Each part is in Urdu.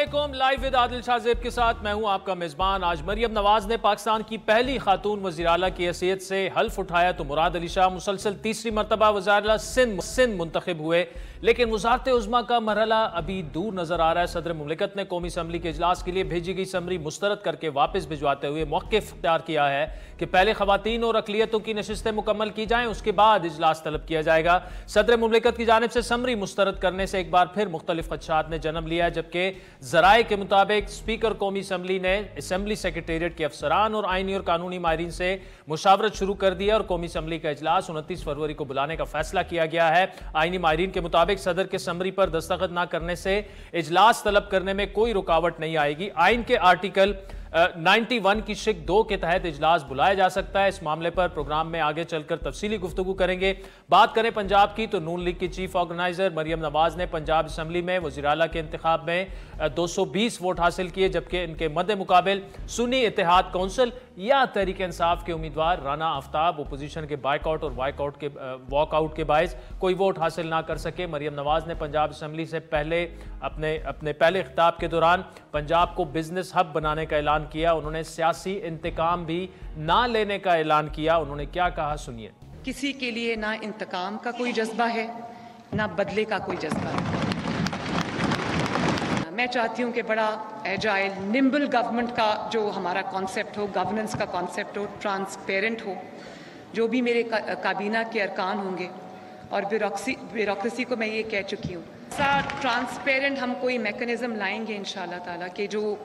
علیکم، لائیو ود عادل شاہ زیب کے ساتھ میں ہوں آپ کا میزبان۔ آج مریم نواز نے پاکستان کی پہلی خاتون وزیر اعلیٰ کی حیثیت سے حلف اٹھایا تو مراد علی شاہ مسلسل تیسری مرتبہ وزیر اعلیٰ سندھ منتخب ہوئے، لیکن وزارت عظمیٰ کا مرحلہ ابھی دور نظر آ رہا ہے۔ صدر مملکت نے قومی اسمبلی کے اجلاس کے لیے بھیجی گئی سمری مسترد کر کے واپس بھجواتے ہوئے موقف اختیار کیا ہے کہ پہلے خواتین اور اقلیتوں کی نشستیں مکمل کی جائیں، اس کے بعد اجلاس طلب کیا جائے گا۔ صدر مملکت کی جانب سے سمری مسترد کرنے سے ایک بار پھر مختلف خدشات نے جنم لیا، جبکہ ذرائع کے مطابق اسپیکر قومی اسمبلی نے اسمبلی سیکریٹریٹ کے افسران اور آئینی اور قانونی ماہرین سے مشاورت شروع کر دی اور قومی اسمبلی کا اجلاس 29 فروری کو بلانے کا فیصلہ کیا گیا ہے۔ آئینی ماہرین کے مطابق صدر کے سمری پر دستخط نہ کرنے سے اجلاس طلب کرنے میں کوئی رکاوٹ نہیں آئے گی۔ آئین کے آرٹیکل 91 کی شق 2 کے تحت اجلاس بلایا جا سکتا ہے۔ اس معاملے پر پروگرام میں آگے چل کر تفصیلی گفتگو کریں گے۔ بات کریں پنجاب کی تو نون لیگ کی چیف آرگنائزر مریم نواز نے پنجاب اسمبلی میں وزیر اعلیٰ کے انتخاب میں 220 ووٹ حاصل کیے، جبکہ ان کے مد مقابل سنی اتحاد کونسل یا تحریک انصاف کے امیدوار رانا آفتاب اپوزیشن کے بائیک آؤٹ اور واک آؤٹ کے باعث کوئی ووٹ حاصل نہ کر سکے۔ مریم نواز نے پنجاب اسمبلی سے اپنے پہلے خطاب کے دوران پنجاب کو بزنس ہب بنانے کا اعلان کیا۔ انہوں نے سیاسی انتقام بھی نہ لینے کا اعلان کیا۔ انہوں نے کیا کہا، سنیے۔ کسی کے لیے نہ انتقام کا کوئی جذبہ ہے، نہ بدلے کا کوئی جذبہ ہے۔ میں چاہتی ہوں کہ بڑا ایجائل نمبل گورنمنٹ کا جو ہمارا کانسیپٹ ہو، گورننس کا کانسیپٹ ہو، ٹرانسپیرنٹ ہو۔ جو بھی میرے کابینہ کے ارکان ہوں گے اور بیوروکریسی کو میں یہ کہہ چکی ہوں، ٹرانسپیرنٹ ہم کوئی میکنزم لائیں گے انشاءاللہ تعالیٰ کہ جو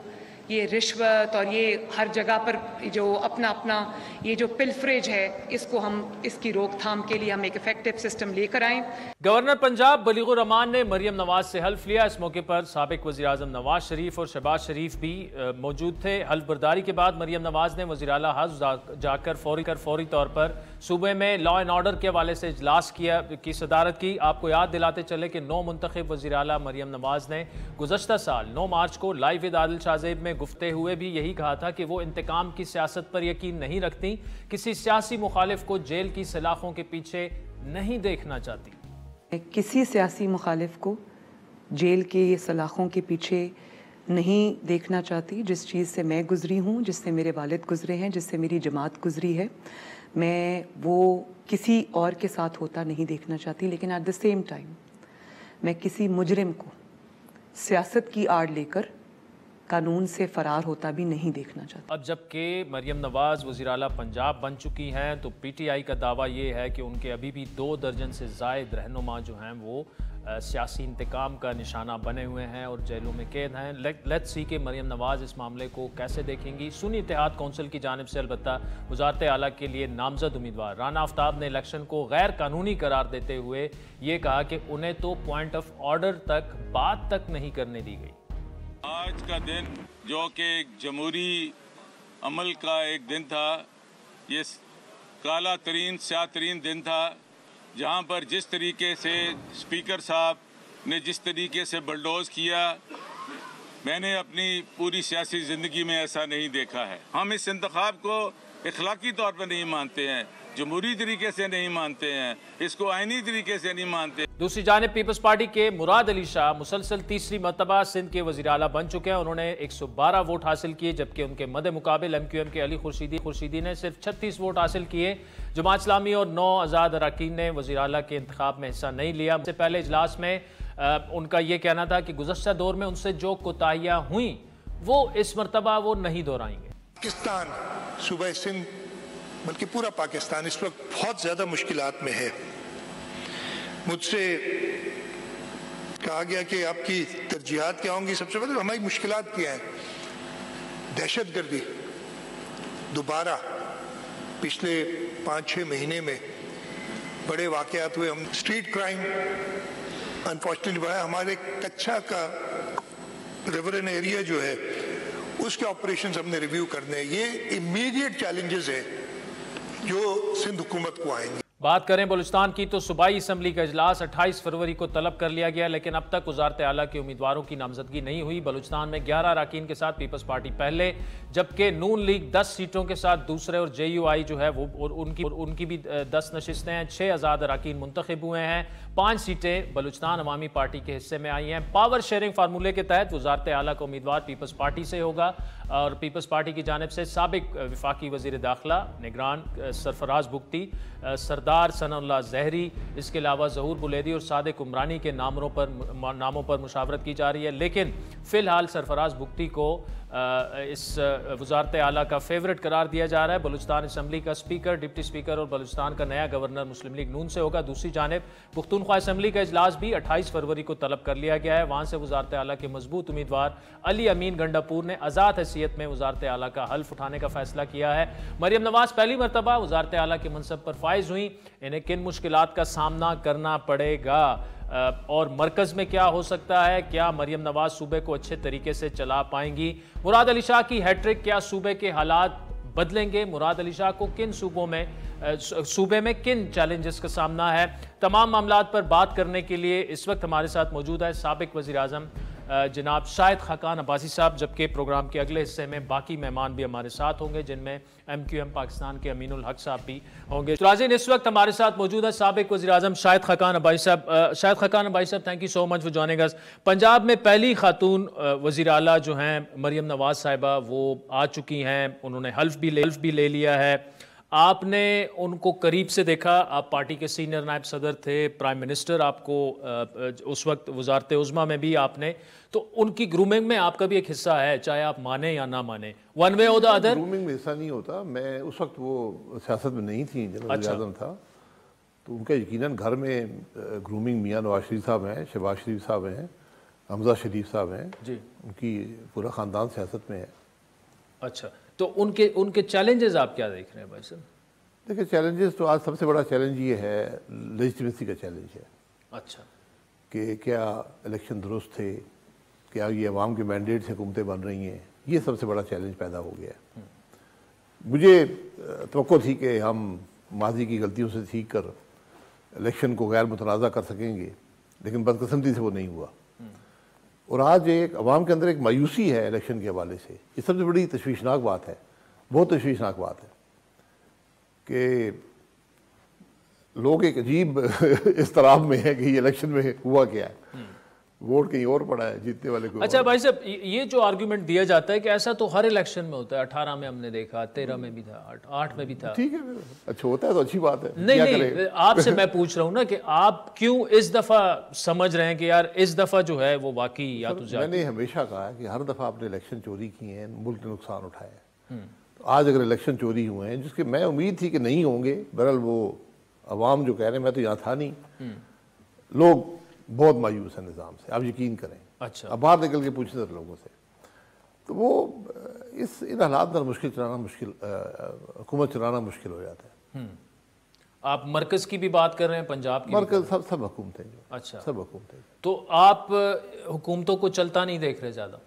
یہ رشوت اور یہ ہر جگہ پر جو اپنا یہ جو پلفریج ہے، اس کو ہم اس کی روک تھام کے لیے ہم ایک ایفیکٹو سسٹم لے کر آئیں۔ گورنر پنجاب بلیغ الرحمان نے مریم نواز سے حلف لیا۔ اس موقع پر سابق وزیر اعظم نواز شریف اور شہباز شریف بھی موجود تھے۔ حلف برداری کے بعد مریم نواز نے وزیر اعلیٰ ہاؤس جا کر فوری طور پر صوبے میں لا اینڈ آرڈر کے حوالے سے اجلاس کی صدارت کی۔ آپ کو یاد دلاتے چلے کہ نو منتخب وزیر اعلیٰ مریم نواز نے گزشتہ سال 9 مارچ کو لائیو ود عادل شاہ زیب میں گفتے ہوئے بھی یہی کہا تھا کہ وہ انتقام کی سیاست پر یقین نہیں رکھتی، کسی سیاسی مخالف کو جیل کی سلاخوں کے پیچھے نہیں دیکھنا چاہتی۔ کسی سیاسی مخالف کو جیل کے سلاخوں کے پیچھے نہیں دیکھنا چاہتی۔ جس چیز سے میں گزری ہوں، جس سے میرے والد گزرے ہیں، جس سے میری جماعت گزری ہے، میں وہ کسی اور کے ساتھ ہوتا نہیں دیکھنا چاہتی، لیکن ایٹ دا سیم ٹائم میں کسی مجرم کو سیاست کی آڑ لے کر قانون سے فرار ہوتا بھی نہیں دیکھنا چاہتا۔ اب جبکہ مریم نواز وزیر اعلیٰ پنجاب بن چکی ہیں تو پی ٹی آئی کا دعویٰ یہ ہے کہ ان کے ابھی بھی 2 درجن سے زائد رہنما جو ہیں وہ سیاسی انتقام کا نشانہ بنے ہوئے ہیں اور جیلوں میں قید ہیں۔ لیٹس سی کہ مریم نواز اس معاملے کو کیسے دیکھیں گی۔ سنی اتحاد کونسل کی جانب سے البتہ وزارت اعلیٰ کے لیے نامزد امیدوار رانا آفتاب نے الیکشن کو غیر قانونی قرار دیتے ہوئے یہ کہا کہ انہیں تو پوائنٹ آف آرڈر تک بات تک نہیں کرنے دی گئی۔ آج کا دن جو کہ ایک جمہوری عمل کا ایک دن تھا، یہ کالا ترین سیاہ ترین دن تھا، جہاں پر جس طریقے سے اسپیکر صاحب نے جس طریقے سے بلڈوز کیا، میں نے اپنی پوری سیاسی زندگی میں ایسا نہیں دیکھا ہے۔ ہم اس انتخاب کو اخلاقی طور پر نہیں مانتے ہیں، جمہوری طریقے سے نہیں مانتے ہیں، اس کو آئینی طریقے سے نہیں مانتے۔ دوسری جانب پیپلز پارٹی کے مراد علی شاہ مسلسل تیسری مرتبہ سندھ کے وزیر اعلیٰ بن چکے ہیں۔ انہوں نے 112 ووٹ حاصل کیے، جبکہ ان کے مد مقابل ایم کیو ایم کے علی خورشیدی نے صرف 36 ووٹ حاصل کیے۔ جماعت اسلامی اور 9 آزاد اراکین نے وزیر اعلیٰ کے انتخاب میں حصہ نہیں لیا۔ اس سے پہلے اجلاس میں ان کا یہ کہنا تھا کہ گزشتہ دور میں ان سے جو کوتاہیاں ہوئیں وہ اس مرتبہ وہ نہیں دہرائیں گے۔ پاکستان، صوبہ سندھ بلکہ پورا پاکستان اس وقت بہت زیادہ مشکلات میں ہے۔ مجھ سے کہا گیا کہ آپ کی ترجیحات کیا ہوں گی؟ سب سے پہلے ہماری مشکلات کیا ہیں؟ دہشت گردی دوبارہ پچھلے 5-6 مہینے میں بڑے واقعات ہوئے۔ ہم اسٹریٹ کرائم انفارچونیٹلی بڑھا، ہمارے کچھا کا ریورن ایریا جو ہے اس کے آپریشنز ہم نے ریویو کرنے ہیں۔ یہ امیڈیٹ چیلنجز ہیں جو سندھ حکومت کو آئیں گے۔ بات کریں بلوچستان کی تو صوبائی اسمبلی کا اجلاس 28 فروری کو طلب کر لیا گیا، لیکن اب تک وزارت اعلیٰ کے امیدواروں کی نامزدگی نہیں ہوئی۔ بلوچستان میں 11 اراکین کے ساتھ پیپلز پارٹی پہلے، جبکہ نون لیگ 10 سیٹوں کے ساتھ دوسرے، اور جے یو آئی جو ہے وہ ان کی بھی 10 نشستیں ہیں۔ 6 آزاد اراکین منتخب ہوئے ہیں، 5 سیٹیں بلوچستان عوامی پارٹی کے حصے میں آئی ہیں۔ پاور شیئرنگ فارمولے کے تحت وزارت اعلیٰ کا امیدوار پیپلز پارٹی سے ہوگا، اور پیپلز پارٹی کی جانب سے سابق وفاقی وزیر داخلہ نگران سرفراز بگٹی، سردار ثناء اللہ زہری، اس کے علاوہ ظہور بلیدی اور صادق عمرانی کے ناموں پر مشاورت کی جا رہی ہے، لیکن فی الحال سرفراز بگٹی کو اس وزارت اعلیٰ کا فیورٹ قرار دیا جا رہا ہے۔ بلوچستان اسمبلی کا اسپیکر، ڈپٹی اسپیکر اور بلوچستان کا نیا گورنر مسلم لیگ نون سے ہوگا۔ دوسری جانب پختونخوا اسمبلی کا اجلاس بھی 28 فروری کو طلب کر لیا گیا ہے، وہاں سے وزارت اعلیٰ کے مضبوط امیدوار علی امین گنڈاپور نے آزاد حیثیت میں وزارت اعلیٰ کا حلف اٹھانے کا فیصلہ کیا ہے۔ مریم نواز پہلی مرتبہ وزارت اعلیٰ کے منصب پر فائز ہوئیں، انہیں کن مشکلات کا سامنا کرنا پڑے گا اور مرکز میں کیا ہو سکتا ہے؟ کیا مریم نواز صوبے کو اچھے طریقے سے چلا پائیں گی؟ مراد علی شاہ کی ہیٹ ٹرک کیا صوبے کے حالات بدلیں گے؟ مراد علی شاہ کو صوبے میں کن چیلنجز کا سامنا ہے؟ تمام معاملات پر بات کرنے کے لیے اس وقت ہمارے ساتھ موجود ہے سابق وزیر اعظم جناب شاہد خاقان عباسی صاحب، جبکہ پروگرام کے اگلے حصے میں باقی مہمان بھی ہمارے ساتھ ہوں گے، جن میں MQM پاکستان کے امین الحق صاحب بھی ہوں گے۔ ناظرین، اس وقت ہمارے ساتھ موجود ہے سابق وزیر اعظم شاہد خاقان عباسی صاحب۔ شاہد خاقان عباسی صاحب، thank you so much for joining us. Punjab میں پہلی خاتون وزیر اعلیٰ جو ہیں مریم نواز صاحبہ، وہ آ چکی ہیں، انہوں نے حلف بھی لے لیا ہے۔ آپ نے ان کو قریب سے دیکھا، آپ پارٹی کے سینئر نائب صدر تھے، پرائم منسٹر آپ کو اس وقت وزارت عظمیٰ میں بھی آپ نے، تو ان کی گرومنگ میں آپ کا بھی ایک حصہ ہے، چاہے آپ مانیں یا نہ مانیں، ون وے اور دا ادر۔ گرومنگ میں حصہ نہیں ہوتا، میں اس وقت وہ سیاست میں نہیں تھی جب وزیر اعظم تھا، تو ان کا یقیناً گھر میں گرومنگ میاں نواز شریف صاحب ہیں، شہباز شریف صاحب ہیں، حمزہ شریف صاحب ہیں جی، ان کی پورا خاندان سیاست میں ہے۔ اچھا، تو ان کے چیلنجز آپ کیا دیکھ رہے ہیں بھائی صاحب؟ دیکھیں، چیلنجز تو آج سب سے بڑا چیلنج یہ ہے، لیجٹمیسی کا چیلنج ہے۔ اچھا، کہ کیا الیکشن درست تھے، کیا یہ عوام کے مینڈیٹ سے حکومتیں بن رہی ہیں، یہ سب سے بڑا چیلنج پیدا ہو گیا ہے۔ مجھے توقع تھی کہ ہم ماضی کی غلطیوں سے سیکھ کر الیکشن کو غیر متنازع کر سکیں گے، لیکن بدقسمتی سے وہ نہیں ہوا، اور آج ایک عوام کے اندر ایک مایوسی ہے الیکشن کے حوالے سے۔ یہ سب سے بڑی تشویشناک بات ہے، بہت تشویشناک بات ہے کہ لوگ ایک عجیب اضطراب میں ہے کہ یہ الیکشن میں ہوا کیا ہے، ووٹ کہیں اور پڑا ہے، جیتنے والے کو۔ اچھا بھائی صاحب، یہ جو آرگیومنٹ دیا جاتا ہے کہ ایسا تو ہر الیکشن میں ہوتا ہے، 18 میں ہم نے دیکھا، 13 میں بھی تھا، 8 میں بھی تھا۔ ٹھیک ہے، اچھا ہوتا ہے تو اچھی بات ہے۔ نہیں، آپ سے میں پوچھ رہا ہوں نا کہ آپ کیوں اس دفعہ سمجھ رہے ہیں کہ یار اس دفعہ جو ہے وہ واقعی یا تو میں نے ہمیشہ کہا کہ ہر دفعہ آپ نے الیکشن چوری کی ہیں، ملک نے نقصان اٹھایا ہے۔ آج اگر الیکشن چوری ہوئے ہیں، جس کے میں امید تھی کہ نہیں ہوں گے، بہرحال وہ عوام جو کہہ رہے ہیں، میں تو یہاں تھا نہیں، لوگ بہت مایوس ہیں نظام سے، آپ یقین کریں۔ اچھا، اب باہر نکل کے پوچھیں سر لوگوں سے، تو وہ ان حالات میں حکومت چلانا مشکل ہو جاتا ہے۔ آپ مرکز کی بھی بات کر رہے ہیں، پنجاب کی؟ مرکز سب حکومتیں جو، اچھا سب حکومتیں۔ تو آپ حکومتوں کو چلتا نہیں دیکھ رہے زیادہ؟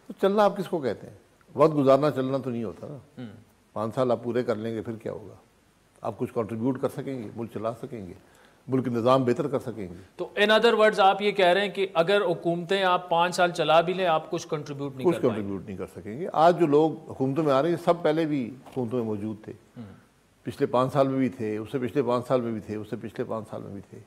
تو چلنا آپ کس کو کہتے ہیں؟ وقت گزارنا چلنا تو نہیں ہوتا نا۔ 5 سال آپ پورے کر لیں گے، پھر کیا ہوگا؟ آپ کچھ کنٹریبیوٹ کر سکیں گے، ملک چلا سکیں گے، ملک نظام بہتر کر سکیں گے۔ تو ان ادر ورڈز آپ یہ کہہ رہے ہیں کہ اگر حکومتیں آپ 5 سال چلا بھی لیں، آپ کچھ کنٹریبیوٹ نہیں کر سکیں گے۔ آج جو لوگ حکومتوں میں آ رہے ہیں، سب پہلے بھی حکومتوں میں موجود تھے، پچھلے 5 سال میں بھی تھے، اس سے پچھلے 5 سال میں بھی تھے، اس سے پچھلے 5 سال میں بھی تھے۔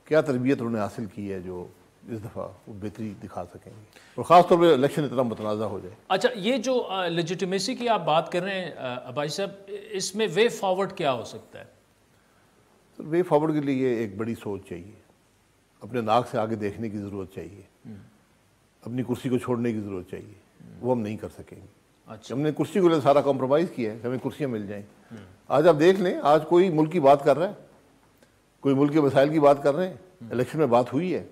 کیا تربیت انہوں نے حاصل کی ہے جو اس دفعہ وہ بہتری دکھا سکیں گے، اور خاص طور پہ الیکشن اتنا متنازع ہو جائے۔ اچھا، یہ جو لیجیٹمیسی کی آپ بات کر رہے ہیں عباسی صاحب، اس میں وے فارورڈ کیا ہو سکتا ہے؟ وے فارورڈ کے لیے ایک بڑی سوچ چاہیے، اپنے ناک سے آگے دیکھنے کی ضرورت چاہیے، اپنی کرسی کو چھوڑنے کی ضرورت چاہیے، وہ ہم نہیں کر سکیں گے۔ اچھا، ہم نے کرسی کو لے سارا کمپرومائز کیا ہے کہ ہمیں کرسیاں مل جائیں۔ آج آپ دیکھ لیں، آج کوئی ملک کی بات کر رہا ہے، کوئی ملک کے مسائل کی بات کر رہے ہیں، الیکشن میں بات ہوئی ہے،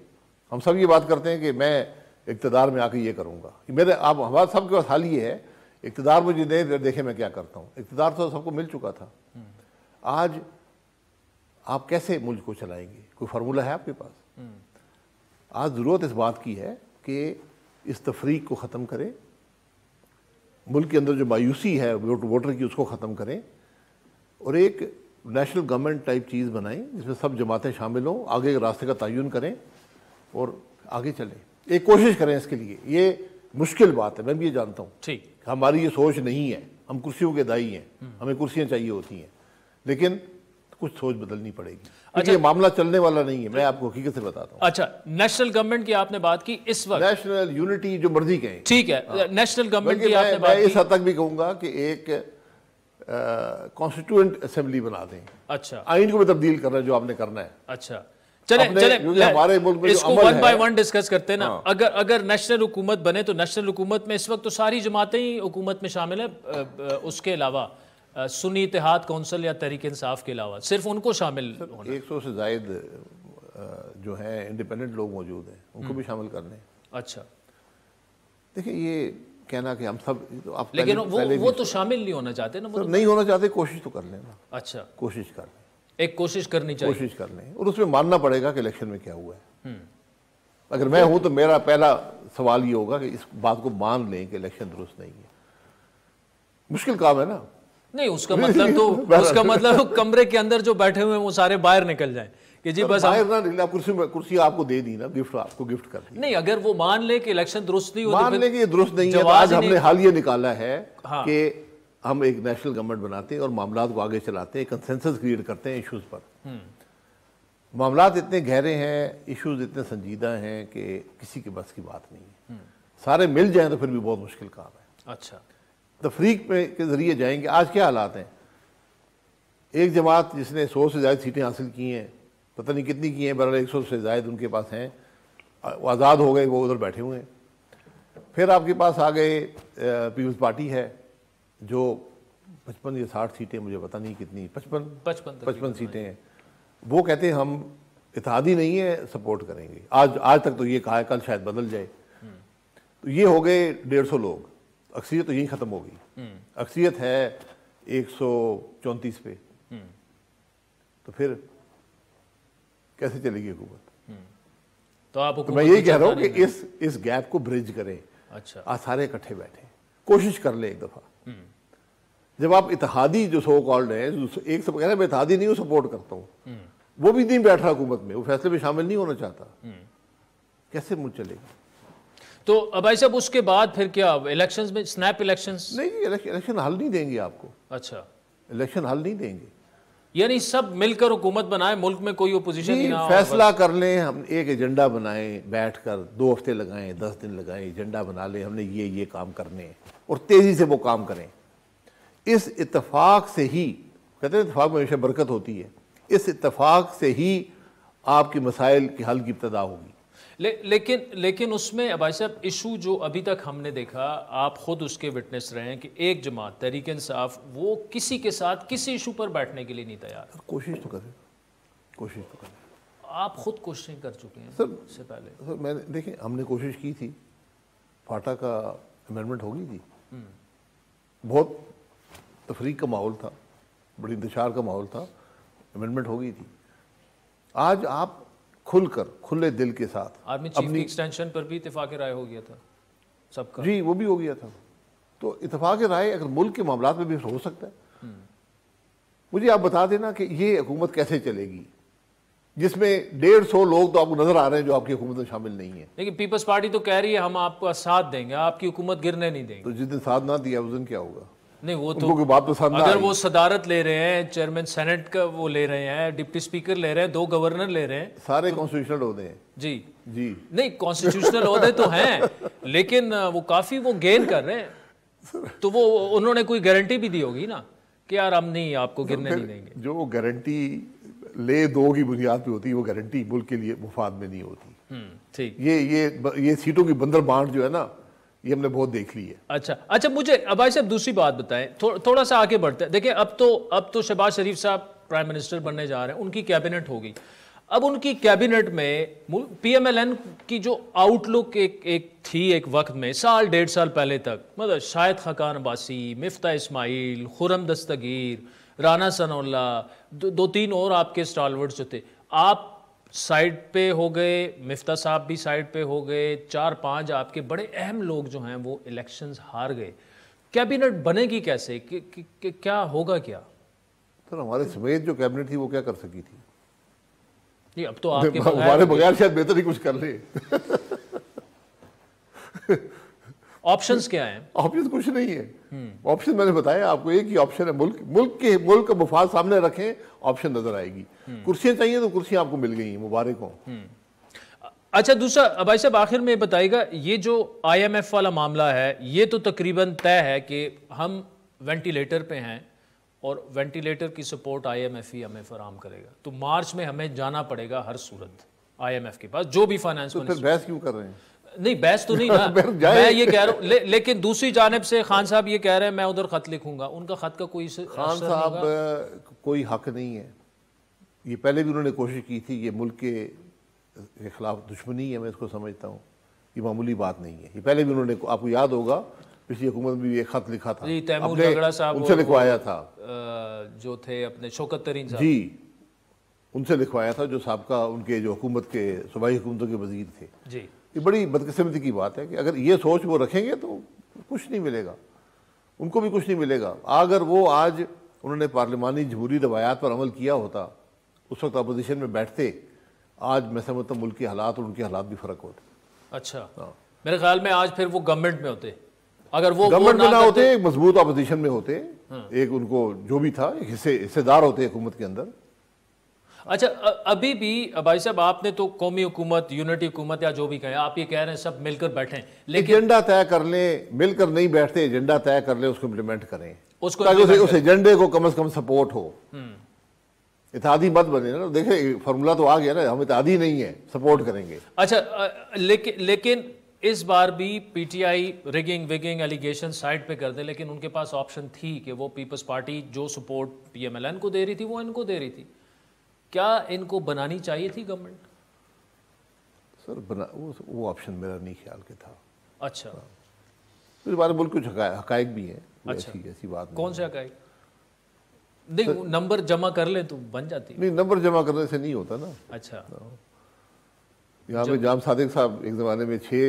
ہم سب یہ بات کرتے ہیں کہ میں اقتدار میں آ کے یہ کروں گا۔ ہمارا سب کے پاس حال یہ ہے، اقتدار مجھے دے، دیکھیں میں کیا کرتا ہوں۔ اقتدار تو سب کو مل چکا تھا، آج آپ کیسے ملک کو چلائیں گے؟ کوئی فارمولہ ہے آپ کے پاس؟ آج ضرورت اس بات کی ہے کہ اس تفریق کو ختم کریں، ملک کے اندر جو مایوسی ہے ووٹر کی، اس کو ختم کریں، اور ایک نیشنل گورنمنٹ ٹائپ چیز بنائیں جس میں سب جماعتیں شامل ہوں, آگے کے راستے کا تعین کریں اور آگے چلیں, ایک کوشش کریں اس کے لیے. یہ مشکل بات ہے, میں بھی یہ جانتا ہوں. ٹھیک, ہماری یہ سوچ نہیں ہے, ہم کرسیوں کے دائی ہیں, ہمیں کرسیاں چاہیے ہوتی ہیں, لیکن کچھ سوچ بدلنی پڑے گی. اچھا, یہ معاملہ چلنے والا نہیں ہے, میں آپ کو حقیقت سے بتاتا ہوں. اچھا, نیشنل گورنمنٹ کی آپ نے بات کی, اس وقت نیشنل یونٹی جو مرضی کہیں, ٹھیک ہے, نیشنل گورنمنٹ کی آپ نے میں بات اس کی. حد تک بھی کہوں گا کہ ایک کانسٹیٹیوئنٹ اسمبلی بنا دیں, اچھا آئین کو بھی تبدیل کرنا ہے جو آپ نے کرنا ہے. اچھا, چلیں ہمارے ملک میں اس کو ون بائی ون ڈسکس کرتے ہیں نا. اگر نیشنل حکومت بنے تو نیشنل حکومت میں اس وقت تو ساری جماعتیں ہی حکومت میں شامل ہیں, اس کے علاوہ سنی اتحاد کونسل یا تحریک انصاف کے علاوہ صرف ان کو شامل ہونا. 100 سے زائد جو ہیں انڈیپینڈنٹ لوگ موجود ہیں, ان کو بھی شامل کر لیں. اچھا, دیکھیں یہ کہنا کہ ہم سب, لیکن وہ تو شامل نہیں ہونا چاہتے نا. نہیں ہونا چاہتے, کوشش تو کر لیں نا. اچھا, کوشش کر لیں, ایک کوشش کرنی چاہیے. کوشش کر لیں, اور اس میں ماننا پڑے گا کہ الیکشن میں کیا ہوا ہے. اگر میں ہوں تو میرا پہلا سوال یہ ہوگا کہ اس بات کو مان لیں کہ الیکشن درست نہیں ہے. مشکل کام ہے نا. نہیں, اس کا مطلب کمرے کے اندر جو بیٹھے ہوئے ہیں وہ سارے باہر نکل جائیں کہ جی بس کرسی آپ کو دے دی نا, گفٹ آپ کو گفٹ کر دی. نہیں, اگر وہ مان لے کہ الیکشن درست نہیں مان لے کہ یہ درست نہیں ہے, آج ہم نے حال یہ نکالا ہے کہ ہم ایک نیشنل گورنمنٹ بناتے ہیں اور معاملات کو آگے چلاتے ہیں, کنسنسس کریٹ کرتے ہیں ایشوز پر. معاملات اتنے گہرے ہیں, ایشوز اتنے سنجیدہ ہیں کہ کسی کے بس کی بات نہیں ہے. سارے مل جائیں تو پھر بھی بہت مشکل کام ہے. اچھا, تفریق کے ذریعے جائیں گے. آج کیا حالات ہیں, ایک جماعت جس نے 100 سے زائد سیٹیں حاصل کی ہیں, پتہ نہیں کتنی کی ہیں, بہرحال 100 سے زائد ان کے پاس ہیں, وہ آزاد ہو گئے, وہ ادھر بیٹھے ہوئے ہیں. پھر آپ کے پاس آ گئے پیپلز پارٹی ہے جو 55 یا 60 سیٹیں, مجھے پتہ نہیں کتنی, 55 سیٹیں ہیں. وہ کہتے ہیں ہم اتحادی نہیں ہے, سپورٹ کریں گے. آج تک تو یہ کہا ہے, کل شاید بدل جائے. تو یہ ہو گئے 150 لوگ, اکثریت تو یہیں ختم ہو گئی. اکثریت ہے 134 پہ, تو پھر کیسے چلے گی حکومت؟ تو میں یہی کہہ رہا ہوں کہ اس گیپ کو برج کریں. اچھا, آج سارے اکٹھے بیٹھے, کوشش کر لیں ایک دفعہ. جب آپ اتحادی جو سو کالڈ ہے, ایک سب کہہ رہے ہیں میں اتحادی نہیں ہوں, سپورٹ کرتا ہوں, وہ بھی نہیں بیٹھ رہا حکومت میں, وہ فیصلے میں شامل نہیں ہونا چاہتا, کیسے ملک چلے گا؟ تو اب بھائی صاحب اس کے بعد پھر کیا الیکشنز میں, سنیپ الیکشنز؟ نہیں, الیکشن حل نہیں دیں گے آپ کو. اچھا, الیکشن حل نہیں دیں گے. یعنی سب مل کر حکومت بنائیں, ملک میں کوئی اپوزیشن نہ ہو, فیصلہ کر لیں, ہم ایک ایجنڈا بنائیں, بیٹھ کر 2 ہفتے لگائیں, 10 دن لگائیں, ایجنڈا بنا لیں, ہم نے یہ کام کرنے ہیں, اور تیزی سے وہ کام کریں. اس اتفاق سے ہی, کہتے ہیں اتفاق میں ہمیشہ برکت ہوتی ہے, اس اتفاق سے ہی آپ کے مسائل کی حل کی ابتدا ہوگی. لیکن اس میں بھائی صاحب ایشو جو ابھی تک ہم نے دیکھا, آپ خود اس کے وٹنس رہے ہیں کہ ایک جماعت تحریک انصاف وہ کسی کے ساتھ کسی ایشو پر بیٹھنے کے لیے نہیں تیار. کوشش تو کریں. آپ خود کوششیں کر چکے ہیں اس سے پہلے. سر میں دیکھیں, ہم نے کوشش کی تھی, فاٹا کا امینڈمنٹ ہو گئی تھی, بہت تفریق کا ماحول تھا, بڑی انتشار کا ماحول تھا, امینڈمنٹ ہو گئی تھی. آج آپ کھلے دل کے ساتھ, آرمی چیف کی ایکسٹینشن پر بھی اتفاق رائے ہو گیا تھا سب کا. جی, وہ بھی ہو گیا تھا. تو اتفاق رائے اگر ملک کے معاملات میں بھی ہو سکتا ہے. مجھے آپ بتا دینا کہ یہ حکومت کیسے چلے گی جس میں 150 لوگ تو آپ کو نظر آ رہے ہیں جو آپ کی حکومت میں شامل نہیں ہیں. لیکن پیپلز پارٹی تو کہہ رہی ہے ہم آپ کا ساتھ دیں گے, آپ کی حکومت گرنے نہیں دیں گے. تو جس دن ساتھ نہ دیا اس دن کیا ہوگا؟ نہیں, وہ تو اگر وہ صدارت لے رہے ہیں, چیئرمین سینٹ کا وہ لے رہے ہیں, ڈپٹی اسپیکر لے رہے ہیں, 2 گورنر لے رہے ہیں, سارے کانسٹیٹیوشنل عہدے ہیں. جی نہیں, کانسٹیٹیوشنل عہدے تو ہیں, لیکن وہ کافی وہ گین کر رہے ہیں. تو وہ انہوں نے کوئی گارنٹی بھی دی ہوگی نا کہ یار ہم نہیں آپ کو گرنے نہیں دیں گے. جو گارنٹی لے دو کی بنیاد پہ ہوتی ہے, وہ گارنٹی ملک کے لیے مفاد میں نہیں ہوتی. ٹھیک, یہ سیٹوں کی بندر بانٹ جو ہے نا, یہ ہم نے بہت دیکھ لی ہے. اچھا مجھے بھائی صاحب دوسری بات بتائیں, تھوڑا سا آگے بڑھتے ہیں. دیکھیں اب تو شہباز شریف صاحب پرائم منسٹر بننے جا رہے ہیں, ان کی کیبنٹ ہوگی. اب ان کی کیبنٹ میں پی ایم ایل این کی جو آؤٹ لک ایک تھی ایک وقت میں, 1.5 سال پہلے تک, مطلب شاہد خاقان عباسی, مفتاح اسماعیل, خرم دستگیر, رانا ثناء اللہ, 2-3 اور آپ کے اسٹالورڈز جو تھے, آپ سائڈ پہ ہو گئے, مفتاح صاحب بھی سائڈ پہ ہو گئے, 4-5 آپ کے بڑے اہم لوگ جو ہیں وہ الیکشنز ہار گئے. کیبنٹ بنے گی کیسے, کیا ہوگا کیا؟ سر ہمارے سمیت جو کیبنٹ تھی وہ کیا کر سکی تھی؟ نہیں اب تو آپ کے ہمارے بغیر شاید بہتر ہی کچھ کر لے. آپشنز کیا ہیں؟ آپشن کچھ نہیں ہے. آپشن میں نے بتایا آپ کو، ایک ہی آپشن ہے، ملک کا مفاد سامنے رکھیں، آپشن نظر آئے گی. کرسیاں چاہیے تو کرسیاں آپ کو مل گئی ہیں، مبارک ہوں. اچھا دوسرا بھائی صاحب آخر میں بتائیے گا، یہ جو آئی ایم ایف والا معاملہ ہے یہ تو تقریباً طے ہے کہ ہم وینٹیلیٹر پہ ہیں اور وینٹیلیٹر کی support I am if he ہمیں فراہم کرے گا، تو مارچ میں ہمیں جانا پڑے گا ہر صورت آئی ایم ایف کے پاس، جو بھی فائنانس تو پھر بحث کیوں کر رہے ہیں؟ نہیں بحث تو نہیں نا، میں یہ کہہ رہا ہوں. لیکن دوسری جانب سے خان صاحب یہ کہہ رہے ہیں میں ادھر خط لکھوں گا، ان کا خط کا کوئی خان صاحب کوئی حق نہیں ہے. یہ پہلے بھی انہوں نے کوشش کی تھی، یہ ملک کے خلاف دشمنی ہے، میں اس کو سمجھتا ہوں، یہ معمولی بات نہیں ہے. یہ پہلے بھی انہوں نے، آپ کو یاد ہوگا پچھلی حکومت میں بھی ایک خط لکھا تھا، تیمور لگڑا صاحب ان سے لکھوایا تھا جو تھے اپنے شوکت ترین صاحب، جی ان سے لکھوایا تھا، جو سابقہ ان کے جو حکومت کے صوبائی حکومتوں کے وزیر تھے. جی یہ بڑی بدقسمتی کی بات ہے کہ اگر یہ سوچ وہ رکھیں گے تو کچھ نہیں ملے گا، ان کو بھی کچھ نہیں ملے گا. اگر وہ آج انہوں نے پارلیمانی جمہوری روایات پر عمل کیا ہوتا، اس وقت اپوزیشن میں بیٹھتے، آج میں سمجھتا ہوں ملک کے حالات اور ان کے حالات بھی فرق ہوتے. اچھا میرے خیال میں آج پھر وہ گورنمنٹ میں ہوتے، اگر وہ گورنمنٹ میں نہ ہوتے، ایک مضبوط اپوزیشن میں ہوتے، ایک ان کو جو بھی تھا ایک حصے دار ہوتے حکومت کے اندر. اچھا ابھی بھی بھائی صاحب آپ نے تو قومی حکومت، یونٹی حکومت یا جو بھی کہیں، آپ یہ کہہ رہے ہیں سب مل کر بیٹھیں، لیکن ایجنڈا طے کر لیں، مل کر نہیں بیٹھتے، ایجنڈا طے کر لیں، اس کو امپلیمنٹ کریں تاکہ اس ایجنڈے کو کم از کم سپورٹ ہو. اتحادی مت بنے نا، دیکھیں فارمولا تو آ گیا نا، ہم اتحادی نہیں ہیں، سپورٹ کریں گے. اچھا لیکن اس بار بھی P T I rigging wagging allegation side پہ کر دیں، لیکن ان کے پاس آپشن تھی کہ وہ پیپلز پارٹی جو support P M L N کو دے رہی تھی وہ ان کو دے رہی تھی. کیا ان کو بنانی چاہیے تھی گورنمنٹ؟ سر وہ آپشن میرا نہیں خیال کے تھا. اچھا اس بارے میں کچھ حقائق بھی ہیں. اچھا ایسی بات کون سے حقائق؟ نہیں نمبر جمع کر لیں تو بن جاتی. نہیں نمبر جمع کرنے سے نہیں ہوتا نا. اچھا یہاں پہ جام صادق صاحب ایک زمانے میں 6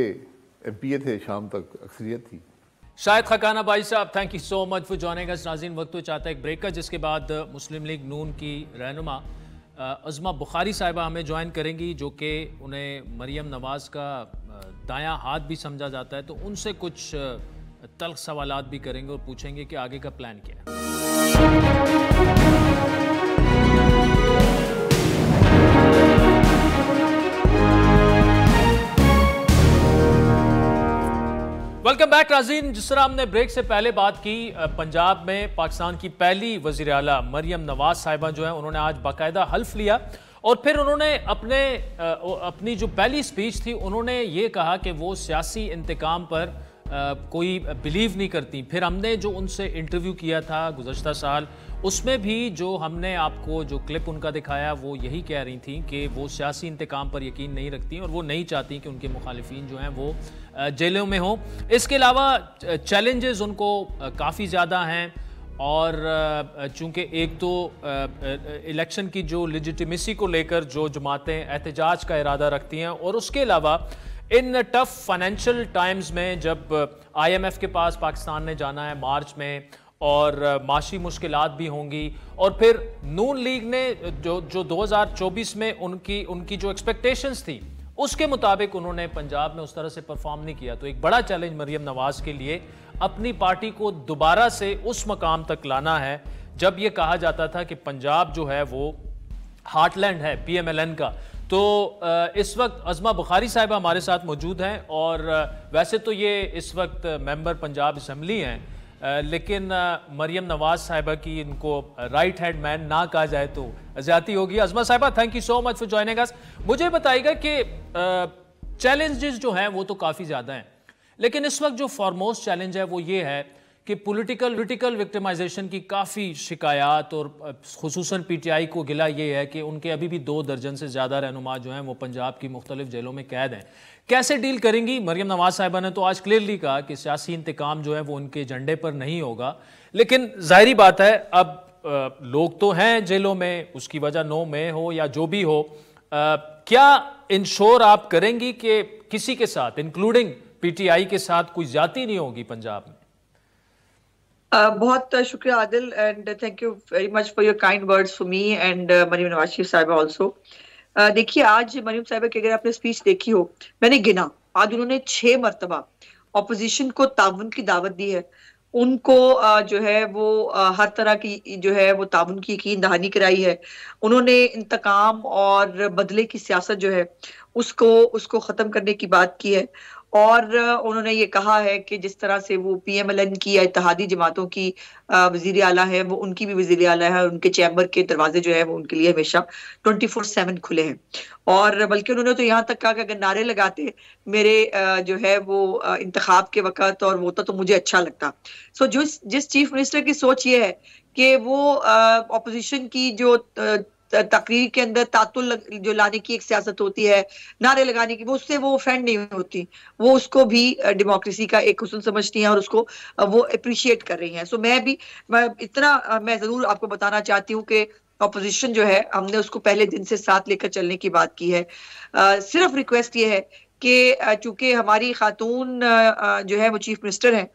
ایم پی اے تھے، شام تک اکثریت تھی. شاہد خاقانہ بھائی صاحب thank you so much for joining us. ناظرین وقت تو چاہتا ہے ایک بریک کا، جس کے بعد مسلم لیگ نون کی رہنما عظمہ بخاری صاحبہ ہمیں جوائن کریں گی، جو کہ انہیں مریم نواز کا دایاں ہاتھ بھی سمجھا جاتا ہے، تو ان سے کچھ تلخ سوالات بھی کریں گے اور پوچھیں گے کہ آگے کا پلان کیا ہے. ویلکم بیک ناظرین. جس طرح ہم نے بریک سے پہلے بات کی، پنجاب میں پاکستان کی پہلی وزیر اعلیٰ مریم نواز صاحبہ جو ہیں انہوں نے آج باقاعدہ حلف لیا، اور پھر انہوں نے اپنی جو پہلی سپیچ تھی انہوں نے یہ کہا کہ وہ سیاسی انتقام پر کوئی بلیو نہیں کرتی. پھر ہم نے جو ان سے انٹرویو کیا تھا گزشتہ سال، اس میں بھی جو ہم نے آپ کو جو کلپ ان کا دکھایا وہ یہی کہہ رہی تھیں کہ وہ سیاسی انتقام پر یقین نہیں رکھتی اور وہ نہیں چاہتی کہ ان کے مخالفین جو ہیں وہ جیلوں میں ہوں. اس کے علاوہ چیلنجز ان کو کافی زیادہ ہیں، اور چونکہ ایک تو الیکشن کی جو لیجیٹیمیسی کو لے کر جو جماعتیں احتجاج کا ارادہ رکھتی ہیں، اور اس کے علاوہ ان ٹف فائنینشیل ٹائمز میں جب آئی ایم ایف کے پاس پاکستان نے جانا ہے مارچ میں، اور معاشی مشکلات بھی ہوں گی، اور پھر نون لیگ نے جو 2024 میں ان کی جو ایکسپیکٹیشنز تھی اس کے مطابق انہوں نے پنجاب میں اس طرح سے پرفارم نہیں کیا. تو ایک بڑا چیلنج مریم نواز کے لیے اپنی پارٹی کو دوبارہ سے اس مقام تک لانا ہے جب یہ کہا جاتا تھا کہ پنجاب جو ہے وہ ہارٹ لینڈ ہے پی ایم ایل این کا. تو اس وقت عظمہ بخاری صاحبہ ہمارے ساتھ موجود ہیں، اور ویسے تو یہ اس وقت ممبر پنجاب اسمبلی ہیں، لیکن مریم نواز صاحبہ کی ان کو رائٹ ہینڈ مین نہ کہا جائے تو زیادتی ہوگی. عظمہ صاحبہ thank you so much for joining us. مجھے بتائیے گا کہ چیلنجز جو ہیں وہ تو کافی زیادہ ہیں، لیکن اس وقت جو فارموسٹ چیلنج ہے وہ یہ ہے کہ پولیٹیکل وکٹمائزیشن کی کافی شکایات، اور خصوصاً پی ٹی آئی کو گلہ یہ ہے کہ ان کے ابھی بھی 2 درجن سے زیادہ رہنما جو ہیں وہ پنجاب کی مختلف جیلوں میں قید ہیں. کیسے ڈیل کریں گی؟ مریم نواز صاحبہ نے تو آج کلیئرلی کہا کہ سیاسی انتقام جو ہے وہ ان کے ایجنڈے پر نہیں ہوگا، لیکن ظاہری بات ہے اب لوگ تو ہیں جیلوں میں، اس کی وجہ 9 مئی ہو یا جو بھی ہو، کیا انشور آپ کریں گی کہ کسی کے ساتھ انکلوڈنگ پی ٹی آئی کے ساتھ کوئی زیادتی نہیں ہوگی پنجاب میں؟ بہت شکریہ Adil and thank you very much for your kind words for me and Maryam Nawaz Sharif صاحبہ آلسو. دیکھیے آج مریم صاحبہ کی اگر آپ نے اسپیچ دیکھی ہو, میں نے گنا آج انہوں نے 6 مرتبہ اپوزیشن کو تعاون کی دعوت دی ہے, ان کو جو ہے وہ ہر طرح کی جو ہے وہ تعاون کی یقین دہانی کرائی ہے. انہوں نے انتقام اور بدلے کی سیاست جو ہے اس کو ختم کرنے کی بات کی ہے, اور انہوں نے یہ کہا ہے کہ جس طرح سے وہ پی ایم ایل این کی یا اتحادی جماعتوں کی وزیر اعلیٰ ہے, وہ ان کی بھی وزیر اعلیٰ ہے, ان کے چیمبر کے دروازے جو ہے وہ ان کے لیے ہمیشہ 24/7 کھلے ہیں. اور بلکہ انہوں نے تو یہاں تک کہا کہ اگر نعرے لگاتے میرے جو ہے وہ انتخاب کے وقت اور وہ تو مجھے اچھا لگتا. سو جس چیف منسٹر کی سوچ یہ ہے کہ وہ اپوزیشن کی جو تقریر کے اندر تعطل جو لانے کی ایک سیاست ہوتی ہے, نعرے لگانے کی, وہ اس سے وہ فرینڈ نہیں ہوتی, وہ اس کو بھی ڈیموکریسی کا ایک حسن سمجھتی ہیں اور اس کو وہ اپریشیٹ کر رہی ہیں. سو میں ضرور آپ کو بتانا چاہتی ہوں کہ اپوزیشن جو ہے ہم نے اس کو پہلے دن سے ساتھ لے کر چلنے کی بات کی ہے. صرف ریکویسٹ یہ ہے کہ چونکہ ہماری خاتون جو ہے وہ چیف منسٹر ہیں,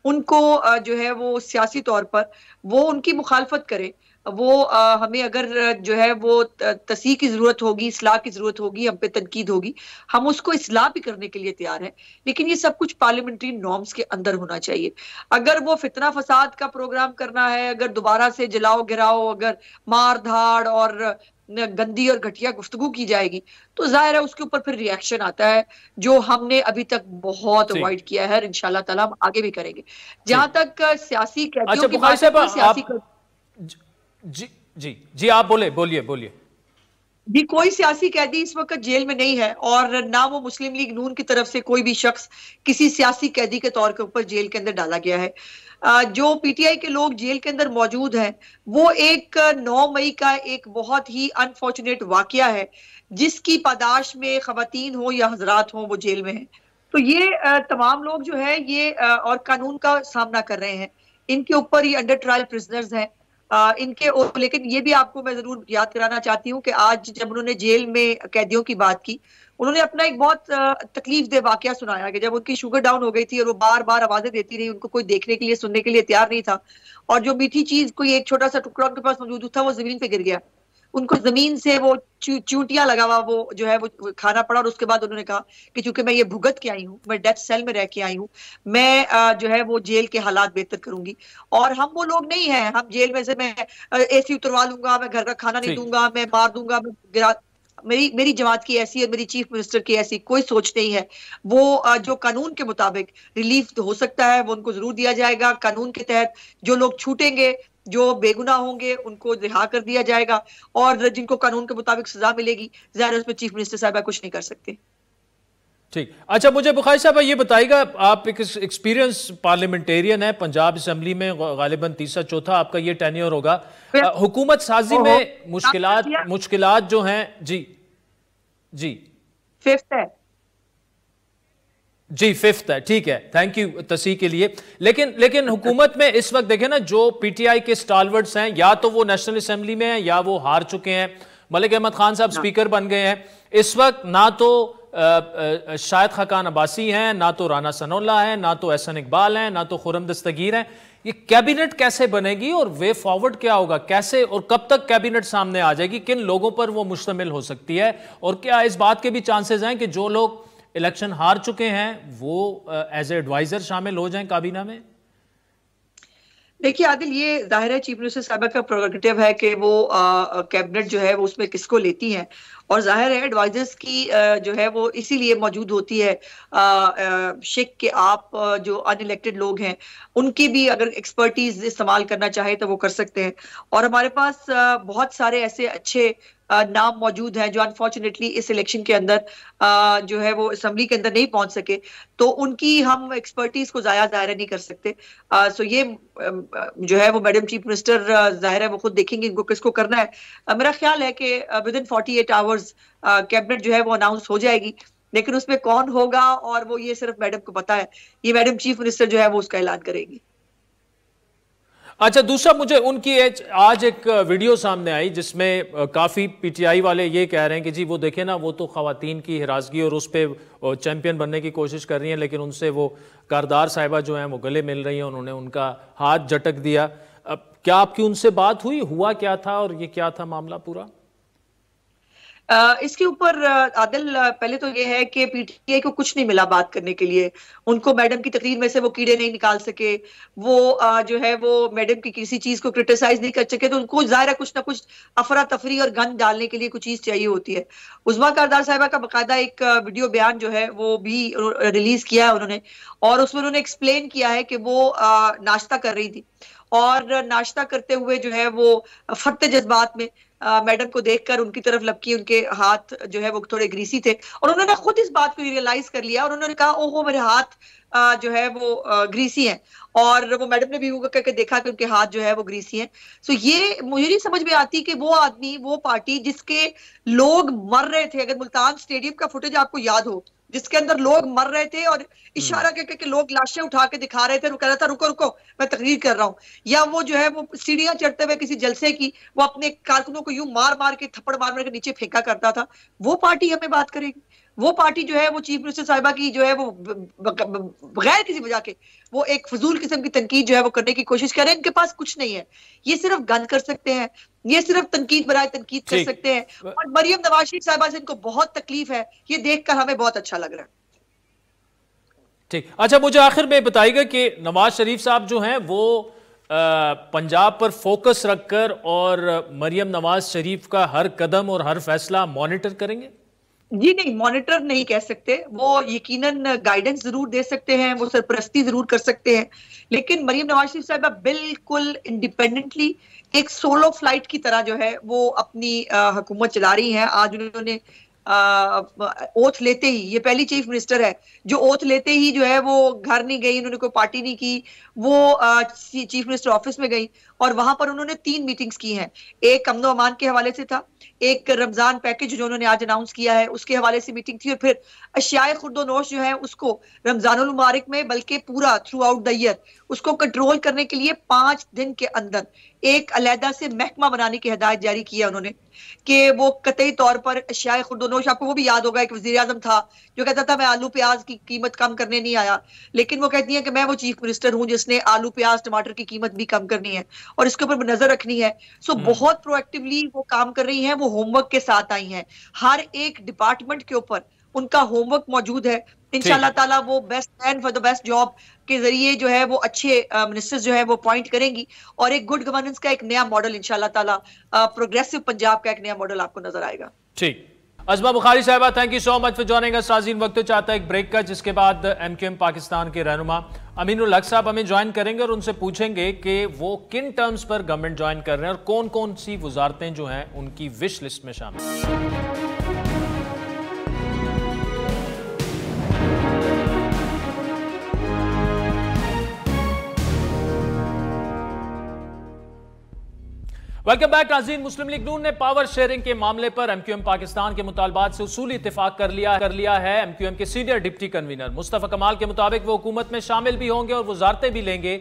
ان کو جو ہے وہ سیاسی طور پر وہ ان کی مخالفت کرے, وہ ہمیں اگر جو ہے وہ تصحیح کی ضرورت ہوگی, اصلاح کی ضرورت ہوگی, ہم پہ تنقید ہوگی, ہم اس کو اصلاح بھی کرنے کے لیے تیار ہیں, لیکن یہ سب کچھ پارلیمنٹری نارمز کے اندر ہونا چاہیے. اگر وہ فتنہ فساد کا پروگرام کرنا ہے, اگر دوبارہ سے جلاؤ گراؤ, اگر مار دھاڑ اور گندی اور گھٹیا گفتگو کی جائے گی, تو ظاہر ہے اس کے اوپر پھر ریاکشن آتا ہے, جو ہم نے ابھی تک بہت اوائڈ کیا ہے, انشاءاللہ تعالی ہم آگے بھی کریں گے. جہاں تک سیاسی قیدیوں کی بات ہے, جی آپ بولیے. جی کوئی سیاسی قیدی اس وقت جیل میں نہیں ہے, اور نہ وہ مسلم لیگ نون کی طرف سے کوئی بھی شخص کسی سیاسی قیدی کے طور کے اوپر جیل کے اندر ڈالا گیا ہے. جو پی ٹی آئی کے لوگ جیل کے اندر موجود ہیں, وہ ایک 9 مئی کا ایک بہت ہی انفارچونیٹ واقعہ ہے, جس کی پاداش میں خواتین ہوں یا حضرات ہوں وہ جیل میں ہیں. تو یہ تمام لوگ جو ہے یہ اور قانون کا سامنا کر رہے ہیں, ان کے اوپر یہ انڈر ٹرائل پرزنرز ہیں ان کے. لیکن یہ بھی آپ کو میں ضرور یاد کرانا چاہتی ہوں کہ آج جب انہوں نے جیل میں قیدیوں کی بات کی, انہوں نے اپنا ایک بہت تکلیف دہ واقعہ سنایا کہ جب ان کی شوگر ڈاؤن ہو گئی تھی اور وہ بار بار آوازیں دیتی رہی, ان کو کوئی دیکھنے کے لیے سننے کے لیے تیار نہیں تھا, اور جو میٹھی چیز کوئی ایک چھوٹا سا ٹکڑا ان کے پاس موجود تھا وہ زمین پہ گر گیا, ان کو زمین سے وہ چونٹیاں لگا ہوا وہ جو ہے وہ کھانا پڑا, اور اس کے بعد انہوں نے کہا کہ چونکہ میں یہ بھگت کے آئی ہوں, میں ڈیتھ سیل میں رہ کے آئی ہوں, میں جو ہے وہ جیل کے حالات بہتر کروں گی. اور ہم وہ لوگ نہیں ہیں, ہم جیل میں سے میں اے سی اتروا لوں گا, میں گھر کا کھانا نہیں دوں گا, میں مار دوں گا, میری جماعت کی ایسی اور میری چیف منسٹر کی ایسی کوئی سوچ نہیں ہے. وہ جو قانون کے مطابق ریلیف ہو سکتا ہے وہ ان کو ضرور دیا جائے گا. قانون کے تحت جو لوگ چھوٹیں گے, جو بے گناہ ہوں گے, ان کو رہا کر دیا جائے گا, اور جن کو قانون کے مطابق سزا ملے گی, ظاہر ہے اس میں چیف منسٹر صاحبہ کچھ نہیں کر سکتے. ٹھیک. اچھا مجھے بخاری صاحبہ یہ بتائیے گا, آپ ایک ایکسپیرینس پارلیمنٹیرین ہیں, پنجاب اسمبلی میں غالباً 3/4 آپ کا یہ ٹینیور ہوگا. حکومت سازی میں مشکلات جو ہیں, جی 5th ہے, جی 5th ہے, ٹھیک ہے, تھینک یو تصحیح کے لیے. لیکن حکومت میں اس وقت دیکھیں نا, جو پی ٹی آئی کے سٹالورٹس ہیں, یا تو وہ نیشنل اسمبلی میں ہیں یا وہ ہار چکے ہیں. ملک احمد خان صاحب سپیکر بن گئے ہیں اس وقت, نہ تو شاہد خاقان عباسی ہیں, نہ تو رانا ثناء اللہ ہیں, نہ تو احسن اقبال ہیں, نہ تو خرم دستگیر ہیں. یہ کیبنٹ کیسے بنے گی اور وے فارورڈ کیا ہوگا, کیسے اور کب تک کیبنٹ سامنے آ جائے گی, کن لوگوں پر وہ مشتمل ہو سکتی ہے, اور کیا اس بات کے بھی چانسز ہیں کہ جو لوگ الیکشن ہار چکے ہیں وہ ایز اے ایڈوائزر شامل ہو جائیں کابینہ میں؟ دیکھیے عادل, یہ ظاہر ہے چیف منسٹر صاحبہ کا پروگریٹو ہے کہ وہ کیبنٹ جو ہے وہ اس میں کس کو لیتی ہیں, اور ظاہر ہے ایڈوائزرز کی جو ہے وہ اسی لیے موجود ہوتی ہے شک کہ آپ جو ان الیکٹڈ لوگ ہیں ان کی بھی اگر ایکسپرٹیز استعمال کرنا چاہے تو وہ کر سکتے ہیں. اور ہمارے پاس بہت سارے ایسے اچھے نام موجود ہیں جو انفارچونیٹلی اس الیکشن کے اندر جو ہے وہ اسمبلی کے اندر نہیں پہنچ سکے, تو ان کی ہم ایکسپرٹیز کو ضائع نہیں کر سکتے. سو یہ جو ہے وہ میڈم چیف منسٹر ظاہر ہے وہ خود دیکھیں گے ان کو کس کو کرنا ہے. میرا خیال ہے کہ ودن 48 آورز کیبنٹ جو ہے وہ اناؤنس ہو جائے گی, لیکن اس میں کون ہوگا اور وہ یہ صرف میڈم کو پتا ہے, یہ میڈم چیف منسٹر جو ہے وہ اس کا اعلان کرے گی. اچھا دوسرا مجھے ان کی آج ایک ویڈیو سامنے آئی جس میں کافی پی ٹی آئی والے یہ کہہ رہے ہیں کہ جی وہ دیکھیں نا وہ تو خواتین کی ہراسگی اور اس پہ چیمپئن بننے کی کوشش کر رہی ہیں، لیکن ان سے وہ کاردار صاحبہ جو ہیں وہ گلے مل رہی ہیں، انہوں نے ان کا ہاتھ جھٹک دیا. کیا آپ کی ان سے بات ہوئی؟ ہوا کیا تھا اور یہ کیا تھا معاملہ پورا؟ اس کے اوپر عادل پہلے تو یہ ہے کہ پی ٹی آئی کو کچھ نہیں ملا بات کرنے کے لیے. ان کو میڈم کی تقریر میں سے وہ کیڑے نہیں نکال سکے، وہ جو ہے وہ میڈم کی کسی چیز کو کرٹیسائز نہیں کر سکے، تو ان کو ظاہر ہے کچھ نہ کچھ افراتفری اور گند ڈالنے کے لیے کچھ چیز چاہیے ہوتی ہے. عظمیٰ کاردار صاحبہ کا باقاعدہ ایک ویڈیو بیان جو ہے وہ بھی ریلیز کیا ہے انہوں نے، اور اس میں انہوں نے ایکسپلین کیا ہے کہ وہ ناشتہ کر رہی تھی اور ناشتہ کرتے ہوئے جو ہے وہ فرتے جذبات میں میڈم کو دیکھ کر ان کی طرف لپکی، ان کے ہاتھ جو ہے وہ تھوڑے گریسی تھے اور انہوں نے خود اس بات کو ریئلائز کر لیا اور انہوں نے کہا اوہو میرے ہاتھ جو ہے وہ گریسی ہیں، اور وہ میڈم نے بھی وہ کر کے دیکھا کہ ان کے ہاتھ جو ہے وہ گریسی ہیں. سو یہ مجھے نہیں سمجھ میں آتی کہ وہ آدمی، وہ پارٹی جس کے لوگ مر رہے تھے، اگر ملتان سٹیڈیم کا فوٹیج آپ کو یاد ہو جس کے اندر لوگ مر رہے تھے اور اشارہ کر کے لوگ لاشیں اٹھا کے دکھا رہے تھے، وہ کہہ رہا تھا رکو رکو میں تقریر کر رہا ہوں، یا وہ جو ہے وہ سیڑھیاں چڑھتے ہوئے کسی جلسے کی وہ اپنے کارکنوں کو یوں مار مار کے تھپڑ مار مار کے نیچے پھینکا کرتا تھا، وہ پارٹی ہمیں بات کرے گی؟ وہ پارٹی جو ہے وہ چیف منسٹر صاحبہ کی جو ہے وہ بغیر کسی وجہ کے وہ ایک فضول قسم کی تنقید جو ہے وہ کرنے کی کوشش کر رہے ہیں. ان کے پاس کچھ نہیں ہے، یہ صرف گند کر سکتے ہیں، یہ صرف تنقید برائے تنقید کر سکتے ہیں، اور مریم نواز شریف صاحبہ سے ان کو بہت تکلیف ہے، یہ دیکھ کر ہمیں بہت اچھا لگ رہا ہے. ٹھیک. اچھا مجھے آخر میں بتائیے گا کہ نواز شریف صاحب جو ہیں وہ پنجاب پر فوکس رکھ کر اور مریم نواز شریف کا ہر قدم اور ہر فیصلہ مانیٹر کریں گے؟ جی نہیں، مانیٹر نہیں کہہ سکتے، وہ یقیناً گائیڈنس ضرور دے سکتے ہیں، وہ سرپرستی ضرور کر سکتے ہیں، لیکن مریم نواز شریف صاحبہ بالکل انڈیپینڈنٹلی ایک سولو فلائٹ کی طرح جو ہے وہ اپنی حکومت چلا رہی ہیں. آج انہوں نے اوتھ لیتے ہی، یہ پہلی چیف منسٹر ہے جو اوتھ لیتے ہی جو ہے وہ گھر نہیں گئی، انہوں نے کوئی پارٹی نہیں کی، وہ چیف منسٹر آفس میں گئی اور وہاں پر انہوں نے 3 میٹنگز کی ہیں. ایک امن و امان کے حوالے سے تھا، ایک رمضان پیکج جو انہوں نے آج اناؤنس کیا ہے اس کے حوالے سے میٹنگ تھی، اور پھر اشیاء خرد و نوش جو ہے اس کو رمضان المبارک میں بلکہ پورا تھرو آؤٹ دا ایئر اس کو کنٹرول کرنے کے لیے 5 دن کے اندر ایک علیحدہ سے محکمہ بنانے کی ہدایت جاری کی ہے انہوں نے کہ وہ قطعی طور پر اشیاء خرد و نوش، آپ کو وہ بھی یاد ہوگا ایک وزیر اعظم تھا جو کہتا تھا میں آلو پیاز کی قیمت کم کرنے نہیں آیا، لیکن وہ کہتی ہیں کہ میں وہ چیف منسٹر ہوں جس نے آلو پیاز ٹماٹر کی قیمت بھی کم کرنی ہے اور اس کے اوپر نظر رکھنی ہے. سو بہت پرو ایکٹیولی وہ کام کر رہی ہیں، وہ ہوم ورک کے ساتھ آئی ہیں، ہر ایک ڈپارٹمنٹ کے اوپر ان کا ہوم ورک موجود ہے. انشاءاللہ تعالیٰ وہ best man for the best job کے ذریعے جو ہے وہ اچھے منسٹر جو ہے وہ اپوائنٹ کریں گی اور ایک گڈ گورننس کا ایک نیا ماڈل انشاءاللہ تعالیٰ پروگریسو پنجاب کا ایک نیا ماڈل آپ کو نظر آئے گا. ٹھیک. عظمیٰ بخاری صاحبہ thank you so much for joining us. ناظرین وقت چاہتا ہے ایک بریک کا، جس کے بعد ایم کیو ایم پاکستان کے رہنما امین الحق صاحب ہمیں جوائن کریں گے اور ان سے پوچھیں گے کہ وہ کن ٹرمز پر گورنمنٹ جوائن کر رہے ہیں اور کون کون سی وزارتیں جو ہیں ان کی وش لسٹ میں شامل ہیں. ویلکم بیک ناظرین. مسلم لیگ نون نے پاور شیئرنگ کے معاملے پر ایم کیو ایم پاکستان کے مطالبات سے اصولی اتفاق کر لیا ہے. ایم کیو ایم کے سینئر ڈپٹی کنوینر مصطفیٰ کمال کے مطابق وہ حکومت میں شامل بھی ہوں گے اور وزارتیں بھی لیں گے.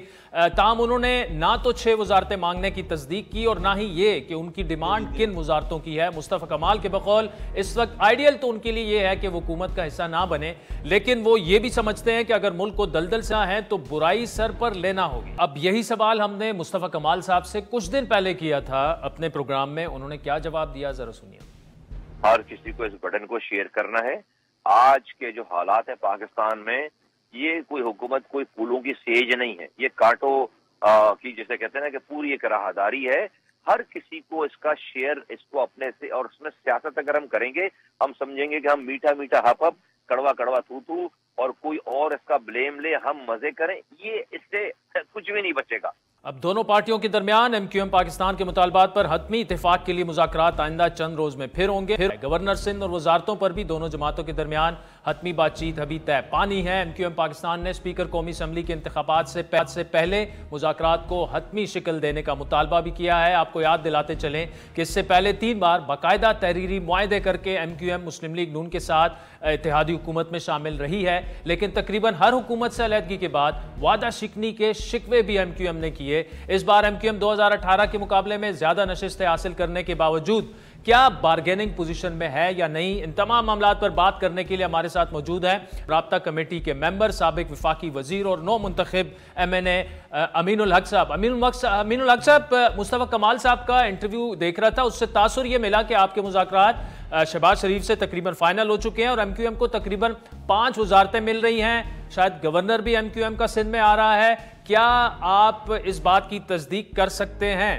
تاہم انہوں نے نہ تو 6 وزارتیں مانگنے کی تصدیق کی اور نہ ہی یہ کہ ان کی ڈیمانڈ کن وزارتوں کی ہے. مصطفیٰ کمال کے بقول اس وقت آئیڈیل تو ان کے لیے یہ ہے کہ وہ حکومت کا حصہ نہ بنے، لیکن وہ یہ بھی سمجھتے ہیں کہ اگر ملک کو دلدل سے ہے تو برائی سر پر لینا ہوگی. اب یہی سوال ہم نے مصطفیٰ کمال صاحب سے کچھ دن پہلے کیا تھا اپنے پروگرام میں. انہوں نے کیا جواب دیا، ذرا سنیے. ہر کسی کو اس بٹن کو شیئر کرنا ہے. آج کے جو حالات ہیں پاکستان میں، یہ کوئی حکومت کوئی پھولوں کی سیج نہیں ہے، یہ کانٹوں کی جیسے کہتے ہیں نا کہ پوری ایک راہداری ہے. ہر کسی کو اس کا شیئر، اس کو اپنے سے، اور اس میں سیاست اگر ہم کریں گے ہم سمجھیں گے کہ ہم میٹھا میٹھا ہپ ہپ، کڑوا کڑوا تھو تھو، اور کوئی اور اس کا بلیم لے، ہم مزے کریں، یہ اس سے کچھ بھی نہیں بچے گا. اب دونوں پارٹیوں کے درمیان ایم کیو ایم پاکستان کے مطالبات پر حتمی اتفاق کے لیے مذاکرات آئندہ چند روز میں پھر ہوں گے. گورنر سندھ اور وزارتوں پر بھی دونوں جماعتوں کے درمیان حتمی بات چیت ابھی طے پانی ہے. ایم کیو ایم پاکستان نے اسپیکر قومی اسمبلی کے انتخابات سے پہلے مذاکرات کو حتمی شکل دینے کا مطالبہ بھی کیا ہے. آپ کو یاد دلاتے چلیں کہ اس سے پہلے 3 بار باقاعدہ تحریری معاہدے کر کے ایم کیو ایم مسلم لیگ نون کے ساتھ اتحادی حکومت میں شامل رہی ہے، لیکن تقریباً ہر حکومت سے علیحدگی کے بعد وعدہ شکنی کے شکوے بھی ایم کیو ایم نے کیے لیے. اس بار MQM 2018 کے مقابلے میں زیادہ نشستیں حاصل کرنے کے باوجود کیا بارگیننگ پوزیشن میں ہے یا نہیں؟ ان تمام معاملات پر بات کرنے کے لیے ہمارے ساتھ موجود ہیں رابطہ کمیٹی کے ممبر، سابق وفاقی وزیر اور نو منتخب MNA امین الحق صاحب. امین الحق صاحب، مصطفیٰ کمال صاحب کا انٹرویو دیکھ رہا تھا، اس سے تاثر یہ ملا کہ آپ کے مذاکرات شہباز شریف سے تقریباً فائنل ہو چکے ہیں اور MQM کو تقریباً 5 وزارتیں مل رہی ہیں. شاید گورنر بھی MQM کا سندھ میں آ رہا ہے. کیا آپ اس بات کی تصدیق کر سکتے ہیں؟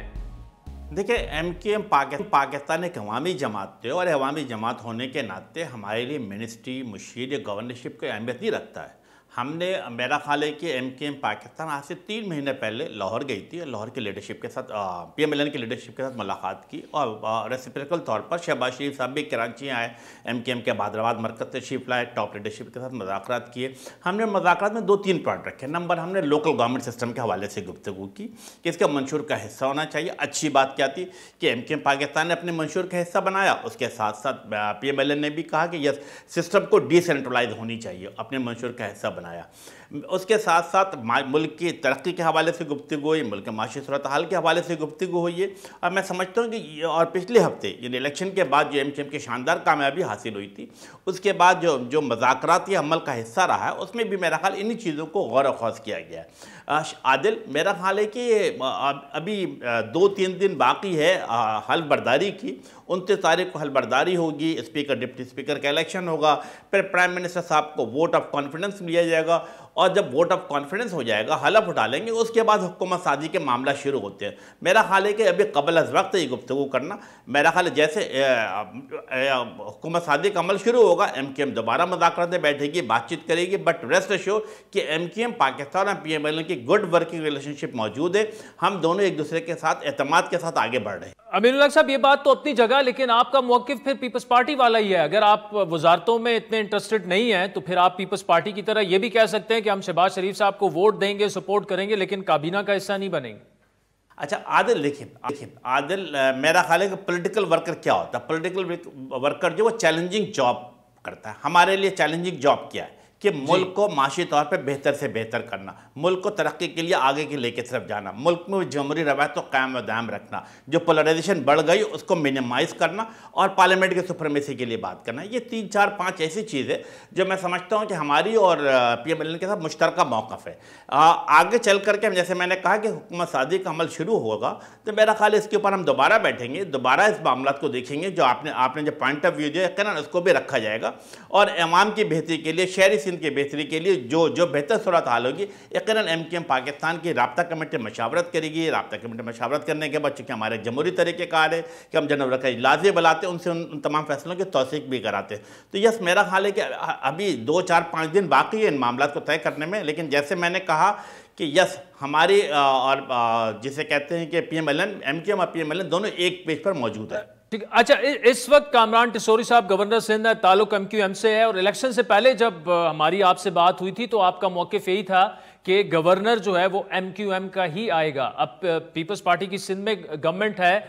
دیکھیں، MQM پاکستان ایک عوامی جماعت ہے اور عوامی جماعت ہونے کے ناطے ہمارے لیے منسٹری، مشیر یا گورنرشپ کو اہمیت نہیں رکھتا ہے. ہم نے، میرا خیال ہے کہ MQM پاکستان آج سے 3 مہینے پہلے لاہور گئی تھی اور لاہور کی لیڈرشپ کے ساتھ PMLN کی لیڈرشپ کے ساتھ ملاقات کی اور ریسیپریکل طور پر شہباز شریف صاحب بھی کراچی آئے، MQM کے بہادرآباد مرکز تشریف لائے، ٹاپ لیڈرشپ کے ساتھ مذاکرات کیے. ہم نے مذاکرات میں 2-3 پوائنٹ رکھے. نمبر، ہم نے لوکل گورنمنٹ سسٹم کے حوالے سے گفتگو کی کہ اس کا منشور کا حصہ ہونا چاہیے. اچھی بات کیا تھی کہ MQM پاکستان نے اپنے منشور کا حصہ بنایا. اس کے ساتھ ساتھ PMLN نے بھی کہا کہ یس، سسٹم کو ڈی سینٹرلائز ہونی چاہیے، اپنے منشور کا حصہ بنایا. اس کے ساتھ ساتھ ملک کی ترقی کے حوالے سے گفتگو ہوئی، ملک کے معاشی صورتحال کے حوالے سے گفتگو ہوئی ہے. اور میں سمجھتا ہوں کہ اور پچھلے ہفتے یعنی الیکشن کے بعد جو MQM کی شاندار کامیابی حاصل ہوئی تھی، اس کے بعد جو مذاکراتی عمل کا حصہ رہا ہے، اس میں بھی میرا خیال انہی چیزوں کو غور و خوض کیا گیا ہے. عادل، میرا خیال ہے کہ ابھی 2-3 دن باقی ہے حلف برداری کی. 29 تاریخ کو حلف برداری ہوگی، اسپیکر ڈپٹی اسپیکر کا الیکشن ہوگا، پھر پرائم منسٹر صاحب کو ووٹ آف کانفیڈنس لیا جائے گا اور جب ووٹ آف کانفیڈنس ہو جائے گا، حلف اٹھا لیں گے، اس کے بعد حکومت سازی کے معاملہ شروع ہوتے ہیں. میرا خیال ہے کہ ابھی قبل از وقت یہ گفتگو کرنا، میرا خیال ہے جیسے حکومت سازی کا عمل شروع ہوگا، MQM دوبارہ مذاکرات میں بیٹھے گی، بات چیت کرے گی. بٹ ریسٹ ایشور کہ MQM پاکستان اور PMLN کی گڈ ورکنگ ریلیشن شپ موجود ہے. ہم دونوں ایک دوسرے کے ساتھ اعتماد کے ساتھ آگے بڑھ رہے ہیں. امین الحق صاحب، یہ بات تو اپنی جگہ، لیکن آپ کا موقف پھر پیپلز پارٹی والا ہی ہے. اگر آپ وزارتوں میں اتنے انٹرسٹڈ نہیں ہیں تو پھر آپ پیپلز پارٹی کی طرح یہ بھی کہہ سکتے ہیں کہ ہم شہباز شریف صاحب کو ووٹ دیں گے، سپورٹ کریں گے، لیکن کابینہ کا حصہ نہیں بنیں گے. اچھا عادل، دیکھیں عادل، میرا خیال ہے کہ پولیٹیکل ورکر کیا ہوتا ہے؟ پولیٹیکل ورکر جو وہ چیلنجنگ جاب کرتا ہے. ہمارے لیے چیلنجنگ جاب کیا ہے کہ ملک کو معاشی طور پہ بہتر سے بہتر کرنا، ملک کو ترقی کے لیے آگے کے لے کے طرف جانا، ملک میں جمہوری روایت کو قائم و دائم رکھنا، جو پولرائزیشن بڑھ گئی اس کو منیمائز کرنا اور پارلیمنٹ کے سپریمیسی کے لیے بات کرنا. یہ 3-4-5 ایسی چیز ہے جو میں سمجھتا ہوں کہ ہماری اور PMLN کے ساتھ مشترکہ موقف ہے. آگے چل کر کے جیسے میں نے کہا کہ حکومت سازی کا عمل شروع ہوگا تو میرا خیال ہے اس کے اوپر ہم دوبارہ بیٹھیں گے، دوبارہ اس معاملات کو دیکھیں گے. جو آپ نے جو پوائنٹ آف ویو دیا یقیناً اس کو بھی رکھا جائے گا اور عوام کی بہتری کے لیے، شہری سندھ کی بہتری کے لیے جو بہتر صورتحال ہوگی، یقیناً MQM پاکستان کی رابطہ کمیٹی مشاورت کرے گی. رابطہ کمیٹی مشاورت کرنے کے بعد چونکہ ہمارے جمہوری طریقہ کار ہے کہ ہم جنرل کا اجلاس بھی بلاتے ہیں، ان سے ان تمام فیصلوں کی توثیق بھی کراتے ہیں. تو یس، میرا خیال ہے کہ ابھی 2-4-5 دن باقی ہے ان معاملات کو طے کرنے میں. لیکن جیسے میں نے کہا کہ یس، ہماری اور جسے کہتے ہیں کہ MQM اور PMLN دونوں ایک پیج پر موجود ہے. اچھا، اس وقت کامران ٹسوری صاحب گورنر سندھ ہے، تعلق MQM سے ہے، اور الیکشن سے پہلے جب ہماری آپ سے بات ہوئی تھی تو آپ کا موقف یہی تھا کہ گورنر جو ہے وہ MQM کا ہی آئے گا. اب پیپلز پارٹی کی سندھ میں گورنمنٹ ہے،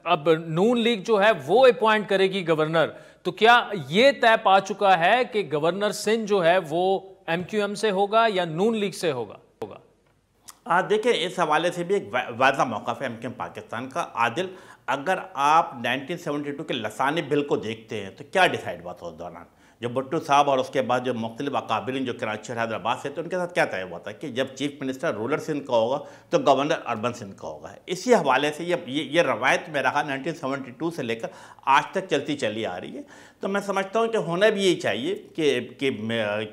اب نون لیگ جو ہے وہ اپوائنٹ کرے گی گورنر. تو کیا یہ طے پا چکا ہے کہ گورنر سندھ جو ہے وہ MQM سے ہوگا یا نون لیگ سے ہوگا؟ دیکھیں، اس حوالے سے بھی ایک واضح موقف ہے MQM پاکستان کا. عادل، اگر آپ 1972 کے لسانی بل کو دیکھتے ہیں تو کیا ڈیسائیڈ ہوا تھا اس دوران؟ جو بھٹو صاحب اور اس کے بعد جو مختلف اکابرین جو کراچی اور حیدرآباد سے تھے، ان کے ساتھ کیا طے ہوا تھا کہ جب چیف منسٹر رولر سندھ کا ہوگا تو گورنر اربن سندھ کا ہوگا. اسی حوالے سے یہ روایت میرا خیال 1972 سے لے کر آج تک چلتی چلی آ رہی ہے. تو میں سمجھتا ہوں کہ ہونا بھی یہی چاہیے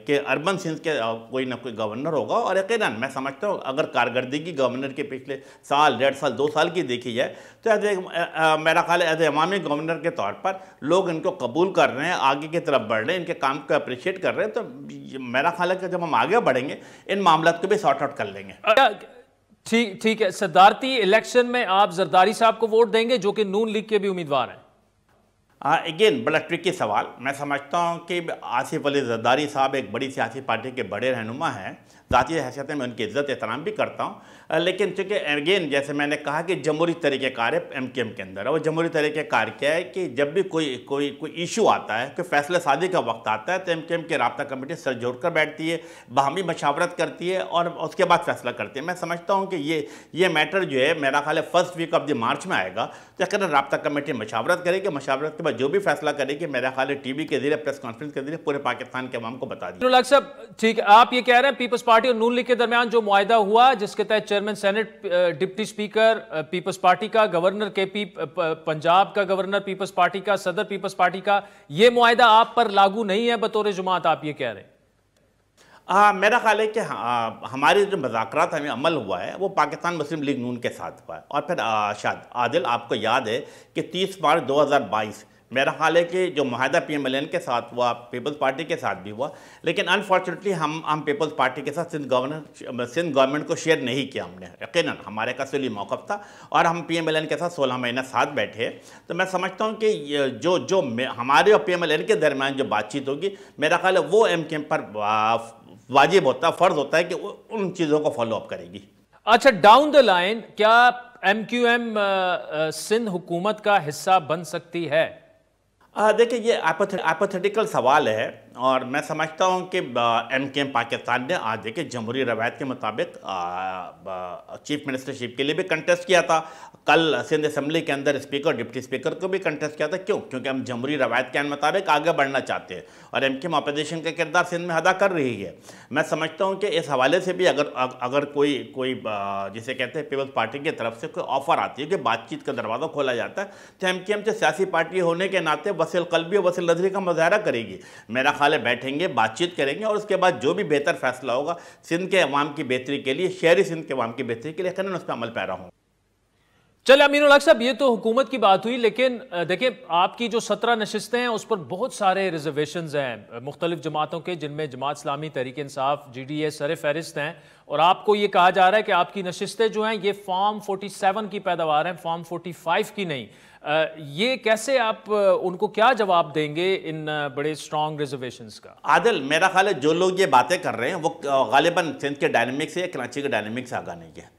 کہ اربن سندھ کے کوئی نہ کوئی گورنر ہوگا. اور یقیناً میں سمجھتا ہوں اگر کارکردگی گورنر کے پچھلے سال، 1.5 سال، 2 سال کی دیکھی جائے تو میرا خیال ہے ایز اے عوامی گورنر کے طور پر لوگ ان کو قبول کر رہے ہیں، آگے کی طرف بڑھ رہے ہیں، ان کے کام کو اپریشیٹ کر رہے ہیں. تو میرا خیال ہے کہ جب ہم آگے بڑھیں گے ان معاملات کو بھی سارٹ آؤٹ کر لیں گے. ٹھیک ہے. صدارتی الیکشن میں آپ زرداری صاحب کو ووٹ دیں گے جو کہ نون لیگ کے بھی امیدوار ہیں؟ اگین بڑا ٹرکی سوال. میں سمجھتا ہوں کہ آصف علی زرداری صاحب ایک بڑی سیاسی پارٹی کے بڑے رہنما ہیں. ذاتی حیثیت میں ان کی عزت احترام بھی کرتا ہوں، لیکن چونکہ اگین جیسے میں نے کہا کہ جمہوری طریقہ کار ہے ایم کیو ایم کے اندر، اور جمہوری طریقہ کار کیا ہے کہ جب بھی کوئی ایشو آتا ہے، کوئی فیصلہ سازی کا وقت آتا ہے تو ایم کیو ایم کی رابطہ کمیٹی سر جوڑ کر بیٹھتی ہے، باہمی مشاورت کرتی ہے اور اس کے بعد فیصلہ کرتی ہے۔ میں سمجھتا ہوں کہ یہ میٹر جو ہے میرا خیال ہے first week of the March میں آئے گا، تو یقیناً رابطہ کمیٹی مشاورت کرے گی، مشاورت کے بعد جو بھی فیصلہ کرے گی میرا خیال ہے ٹی وی کے ذریعے پریس کانفرنس کے ذریعے پورے پاکستان کے عوام کو بتا دیا۔ ڈاکٹر صاحب ٹھیک ہے، آپ یہ کہہ رہے ہیں پیپلز پارٹی اور نون لیگ کے درمیان جو معاہدہ ہوا جس کے تحت chairman senate deputy speaker Peoples Party کا، گورنر کے پی پنجاب کا گورنر پیپلز پارٹی کا، صدر پیپلز پارٹی کا، یہ معاہدہ آپ پر لاگو نہیں ہے بطور جماعت، آپ یہ کہہ رہے ہیں؟ میرا خیال ہے کہ ہمارے جو مذاکرات ہمیں عمل ہوا ہے وہ پاکستان مسلم لیگ نون کے ساتھ ہوا ہے، اور پھر شاید عادل آپ کو یاد ہے کہ 30 مارچ 2022 میرا خیال ہے کہ جو معاہدہ پی ایم ایل این کے ساتھ ہوا، پیپلز پارٹی کے ساتھ بھی ہوا، لیکن انفارچونیٹلی ہم پیپلز پارٹی کے ساتھ سندھ گورنمنٹ کو شیئر نہیں کیا ہم نے، یقیناً ہمارے کا سلی موقف تھا اور ہم پی ایم ایل این کے ساتھ 16 مہینہ ساتھ بیٹھے۔ تو میں سمجھتا ہوں کہ جو ہمارے اور پی ایم ایل این کے درمیان جو بات چیت ہوگی میرا خیال ہے وہ ایم کیو ایم پر واجب ہوتا ہے، فرض ہوتا ہے کہ ان چیزوں کو فالو اپ کرے گی۔ اچھا، ڈاؤن دا لائن کیا ایم کیو ایم سندھ حکومت کا حصہ بن سکتی ہے؟ دیکھیں یہ ایپوتھیٹیکل سوال ہے، اور میں سمجھتا ہوں کہ ایم کیو ایم پاکستان نے آج دیکھیں جمہوری روایت کے مطابق چیف منسٹرشپ کے لیے بھی کنٹیسٹ کیا تھا، کل سندھ اسمبلی کے اندر اسپیکر ڈپٹی اسپیکر کو بھی کنٹیسٹ کیا تھا۔ کیونکہ ہم جمہوری روایت کے مطابق آگے بڑھنا چاہتے ہیں اور ایم کیو ایم اپوزیشن کا کردار سندھ میں ادا کر رہی ہے۔ میں سمجھتا ہوں کہ اس حوالے سے بھی اگر کوئی جسے کہتے ہیں پیپلز پارٹی کی طرف سے کوئی آفر آتی ہے کہ بات چیت کا دروازہ کھولا جاتا ہے، تو ایم کیو ایم سے سیاسی پارٹی ہونے کے ناطے وسیع قلبی اور وسیع نظری کا مظاہرہ کرے گی۔ میرا خیال ہے بیٹھیں گے، بات چیت کریں گے، اور اس کے بعد جو بھی بہتر فیصلہ ہوگا سندھ کے عوام کی بہتری کے لیے، شہری سندھ کے عوام کی بہتری کے لیے، یقیناً اس پہ عمل پیرا ہوں۔ چلے امین الحق صاحب، یہ تو حکومت کی بات ہوئی، لیکن دیکھیں آپ کی جو 17 نشستیں ہیں اس پر بہت سارے ریزرویشنز ہیں مختلف جماعتوں کے، جن میں Jamaat Islami, Tehreek Insaf, G D A سر فہرست ہیں، اور آپ کو یہ کہا جا رہا ہے کہ آپ کی نشستیں جو ہیں یہ فارم 47 کی پیداوار ہیں، فارم 45 کی نہیں۔ یہ کیسے آپ ان کو کیا جواب دیں گے ان بڑے اسٹرانگ ریزرویشنز کا؟ عادل میرا خیال ہے جو لوگ یہ باتیں کر رہے ہیں وہ غالباً سندھ کے ڈائنامک سے یا کراچی کے ڈائنامک سے آگاہ نہیں ہے۔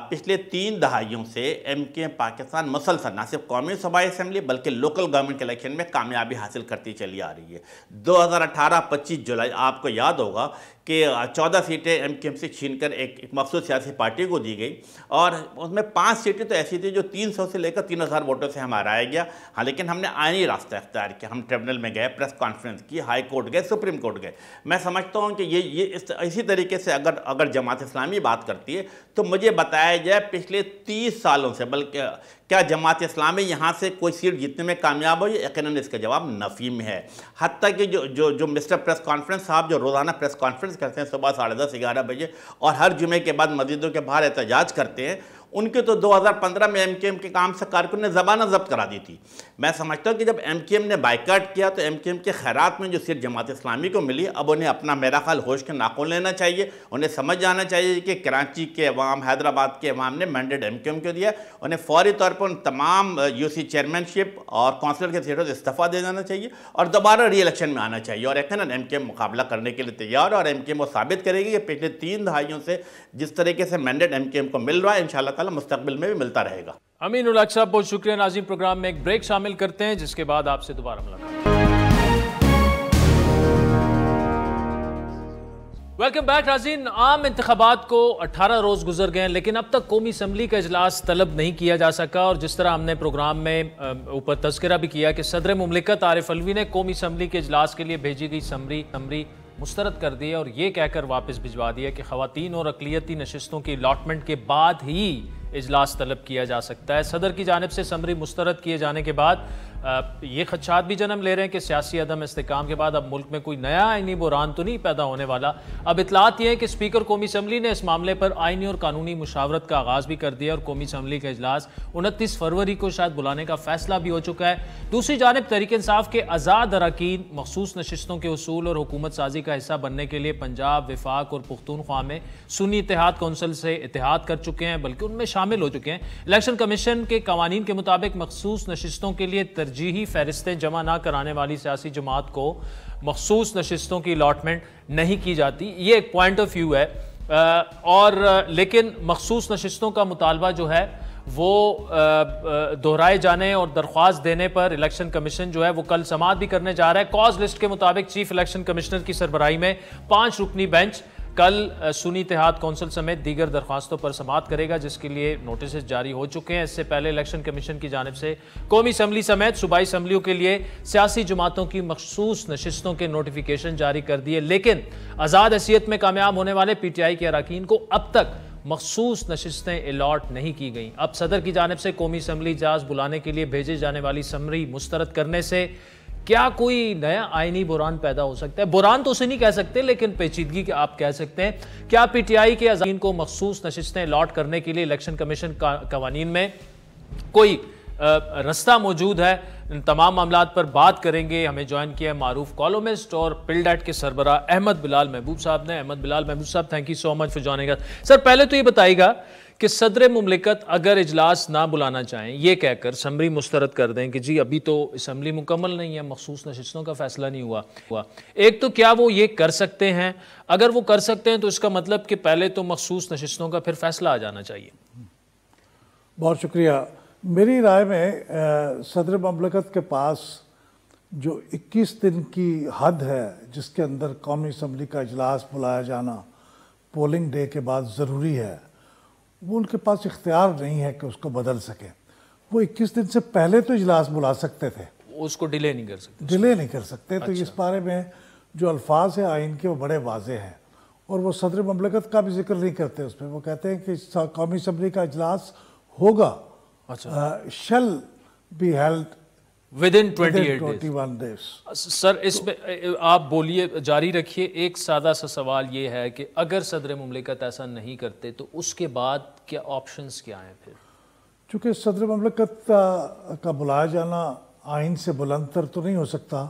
پچھلے 3 دہائیوں سے ایم کیو ایم پاکستان مسلسل نہ صرف قومی صوبائی اسمبلی بلکہ لوکل گورنمنٹ کے الیکشن میں کامیابی حاصل کرتی چلی آ رہی ہے۔ 2018-25 جولائی آپ کو یاد ہوگا کہ 14 سیٹیں ایم کیو ایم سے چھین کر ایک مخصوص سیاسی پارٹی کو دی گئی، اور اس میں 5 سیٹیں تو ایسی تھیں جو 300 سے لے کر 3000 ووٹوں سے ہمیں ہرایا گیا۔ ہاں لیکن ہم نے آئینی راستہ اختیار کیا، ہم ٹریبونل میں گئے، پریس کانفرنس کی، ہائی کورٹ گئے، سپریم کورٹ گئے۔ میں سمجھتا ہوں کہ یہ اسی طریقے سے اگر جماعت اسلامی بات کرتی ہے تو مجھے بتایا جائے پچھلے 30 سالوں سے بلکہ کیا جماعت اسلامی یہاں سے کوئی سیٹ جیتنے میں کامیاب ہوئی؟ یقیناً اس کا جواب نفی میں ہے۔ حتیٰ کہ جو مسٹر پریس کانفرنس صاحب جو روزانہ پریس کانفرنس کرتے ہیں صبح 10:30-11 بجے اور ہر جمعے کے بعد مسجدوں کے باہر احتجاج کرتے ہیں، ان کے تو 2015 میں ایم کیو ایم کے کام سے کارکن نے زبانہ ضبط کرا دی تھی۔ میں سمجھتا ہوں کہ جب ایم کیو ایم نے بائیکاٹ کیا تو ایم کیو ایم کے خیرات میں جو سیٹ جماعت اسلامی کو ملی، اب انہیں اپنا میرا خیال ہوش کے ناخن لینا چاہیے، انہیں سمجھ جانا چاہیے کہ کراچی کے عوام، حیدرآباد کے عوام نے مینڈیٹ ایم کیو ایم کو دیا، انہیں فوری طور پر ان تمام یو سی چیئرمین شپ اور کونسلر کے سیٹوں سے استعفیٰ دے دینا چاہیے اور دوبارہ ری الیکشن میں آنا چاہیے، اور یقیناً ایم کیو ایم مقابلہ کرنے کے لیے تیار ہے، اور ایم کیو ایم وہ ثابت کرے گی کہ پچھلے 3 دہائیوں سے جس طریقے سے مینڈیٹ ایم کیو ایم کو مل رہا ہے انشاءاللہ تعالی مستقبل میں بھی ملتا رہے گا۔ امین الحق صاحب بہت شکریہ۔ ناظرین پروگرام میں ایک بریک شامل کرتے ہیں جس کے بعد آپ سے دوبارہ ملاقات۔ ویلکم بیک ناظرین۔ عام انتخابات کو 18 روز گزر گئے ہیں لیکن اب تک قومی اسمبلی کا اجلاس طلب نہیں کیا جا سکا، اور جس طرح ہم نے پروگرام میں اوپر تذکرہ بھی کیا کہ صدر مملکت عارف علوی نے قومی اسمبلی کے اجلاس کے لیے بھیجی گئی سمری مسترد کر دی ہے اور یہ کہہ کر واپس بھجوا دیا کہ خواتین اور اقلیتی نشستوں کی الاٹمنٹ کے بعد ہی اجلاس طلب کیا جا سکتا ہے۔ صدر کی جانب سے سمری مسترد کیے جانے کے بعد یہ خدشات بھی جنم لے رہے ہیں کہ سیاسی عدم استحکام کے بعد اب ملک میں کوئی نیا آئینی بحران تو نہیں پیدا ہونے والا۔ اب اطلاعات یہ ہے کہ اسپیکر قومی اسمبلی نے اس معاملے پر آئینی اور قانونی مشاورت کا آغاز بھی کر دیا اور قومی اسمبلی کا اجلاس 29 فروری کو شاید بلانے کا فیصلہ بھی ہو چکا ہے۔ دوسری جانب تحریک انصاف کے آزاد اراکین مخصوص نشستوں کے اصول اور حکومت سازی کا حصہ بننے کے لیے پنجاب، وفاق اور پختونخوا میں سنی اتحاد کونسل سے اتحاد کر چکے ہیں، بلکہ ان میں شامل ہو چکے ہیں۔ الیکشن کمیشن کے قوانین کے مطابق مخصوص نشستوں کے لیے ترجیحی فہرستیں جمع نہ کرانے والی سیاسی جماعت کو مخصوص نشستوں کی الاٹمنٹ نہیں کی جاتی۔ یہ ایک پوائنٹ آف ویو ہے۔ اور لیکن مخصوص نشستوں کا مطالبہ جو ہے وہ دہرائے جانے اور درخواست دینے پر الیکشن کمیشن جو ہے وہ کل سماعت بھی کرنے جا رہا ہے. کاز لسٹ کے مطابق چیف الیکشن کمشنر کی سربراہی میں 5 رکنی بینچ کل سنی اتحاد کونسل سمیت دیگر درخواستوں پر سماعت کرے گا، جس کے لیے نوٹسز جاری ہو چکے ہیں. اس سے پہلے الیکشن کمیشن کی جانب سے قومی اسمبلی سمیت صوبائی اسمبلیوں کے لیے سیاسی جماعتوں کی مخصوص نشستوں کے نوٹیفیکیشن جاری کر دیے، لیکن آزاد حیثیت میں کامیاب ہونے والے پی ٹی آئی کے اراکین کو اب تک مخصوص نشستیں الاٹ نہیں کی گئیں. اب صدر کی جانب سے قومی اسمبلی اجلاس بلانے کے لیے بھیجے جانے والی سمری مسترد کرنے سے کیا کوئی نیا آئینی بحران پیدا ہو سکتا ہے؟ بحران تو اسے نہیں کہہ سکتے، لیکن پیچیدگی کے آپ کہہ سکتے ہیں. کیا پی ٹی آئی کے اراکین کو مخصوص نشستیں الاٹ کرنے کے لیے الیکشن کمیشن قوانین میں کوئی رستہ موجود ہے؟ ان تمام معاملات پر بات کریں گے. ہمیں جوائن کیا ہے معروف کالومسٹ اور پلڈیٹ کے سربراہ احمد بلال محبوب صاحب نے. احمد بلال محبوب صاحب، thank you so much for joining us. Sir, پہلے تو یہ بتائیے گا کہ صدر مملکت اگر اجلاس نہ بلانا چاہیں، یہ کہہ کر سمری مسترد کر دیں کہ جی ابھی تو اسمبلی مکمل نہیں ہے، مخصوص نشستوں کا فیصلہ نہیں ہوا، ایک تو کیا وہ یہ کر سکتے ہیں؟ اگر وہ کر سکتے ہیں تو اس کا مطلب کہ پہلے تو مخصوص نشستوں کا پھر فیصلہ آ جانا چاہیے. بہت شکریہ. میری رائے میں صدر مملکت کے پاس جو 21 دن کی حد ہے جس کے اندر قومی اسمبلی کا اجلاس بلایا جانا پولنگ ڈے کے بعد ضروری ہے، وہ ان کے پاس اختیار نہیں ہے کہ اس کو بدل سکیں. وہ 21 دن سے پہلے تو اجلاس بلا سکتے تھے، اس کو ڈیلے نہیں کر سکتے. تو اس بارے میں جو الفاظ ہیں آئین کے وہ بڑے واضح ہیں، اور وہ صدر مملکت کا بھی ذکر نہیں کرتے اس پہ. وہ کہتے ہیں کہ قومی اسمبلی کا اجلاس ہوگا، shall be held within 21 days. سر، اس میں آپ بولیے، جاری رکھیے. ایک سادہ سا سوال یہ ہے کہ اگر صدر مملکت ایسا نہیں کرتے تو اس کے بعد کیا آپشنز کیا ہیں پھر؟ چونکہ صدر مملکت کا بلایا جانا آئین سے بلند تر تو نہیں ہو سکتا،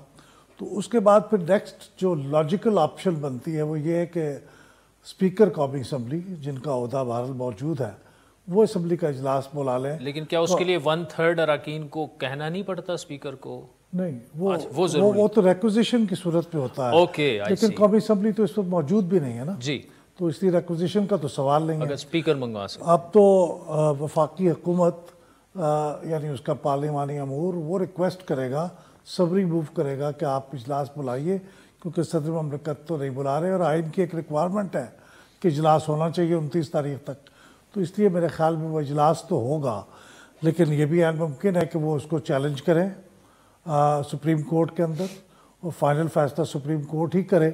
تو اس کے بعد پھر نیکسٹ جو لاجیکل آپشن بنتی ہے وہ یہ ہے کہ اسپیکر قومی اسمبلی، جن کا عہدہ بہرحال موجود ہے، وہ اسمبلی کا اجلاس بلا لیں. لیکن کیا اس کے لیے 1/3 اراکین کو کہنا نہیں پڑتا اسپیکر کو؟ نہیں، وہ تو ریکوزیشن کی صورت پہ ہوتا ہے. لیکن قومی اسمبلی تو اس وقت موجود بھی نہیں ہے نا جی، تو اس لیے ریکوزیشن کا تو سوال نہیں ہے. اگر اسپیکر منگوا سکتے. اب تو وفاقی حکومت یعنی اس کا پارلیمانی امور وہ ریکویسٹ کرے گا، سمری موو کرے گا کہ آپ اجلاس بلائیے، کیونکہ صدر مملکت تو نہیں بلا رہے، اور آئین کی ایک ریکوائرمنٹ ہے کہ اجلاس ہونا چاہیے 29 تاریخ تک. تو اس لیے میرے خیال میں وہ اجلاس تو ہوگا، لیکن یہ بھی ممکن ہے کہ وہ اس کو چیلنج کریں سپریم کورٹ کے اندر، اور فائنل فیصلہ سپریم کورٹ ہی کرے.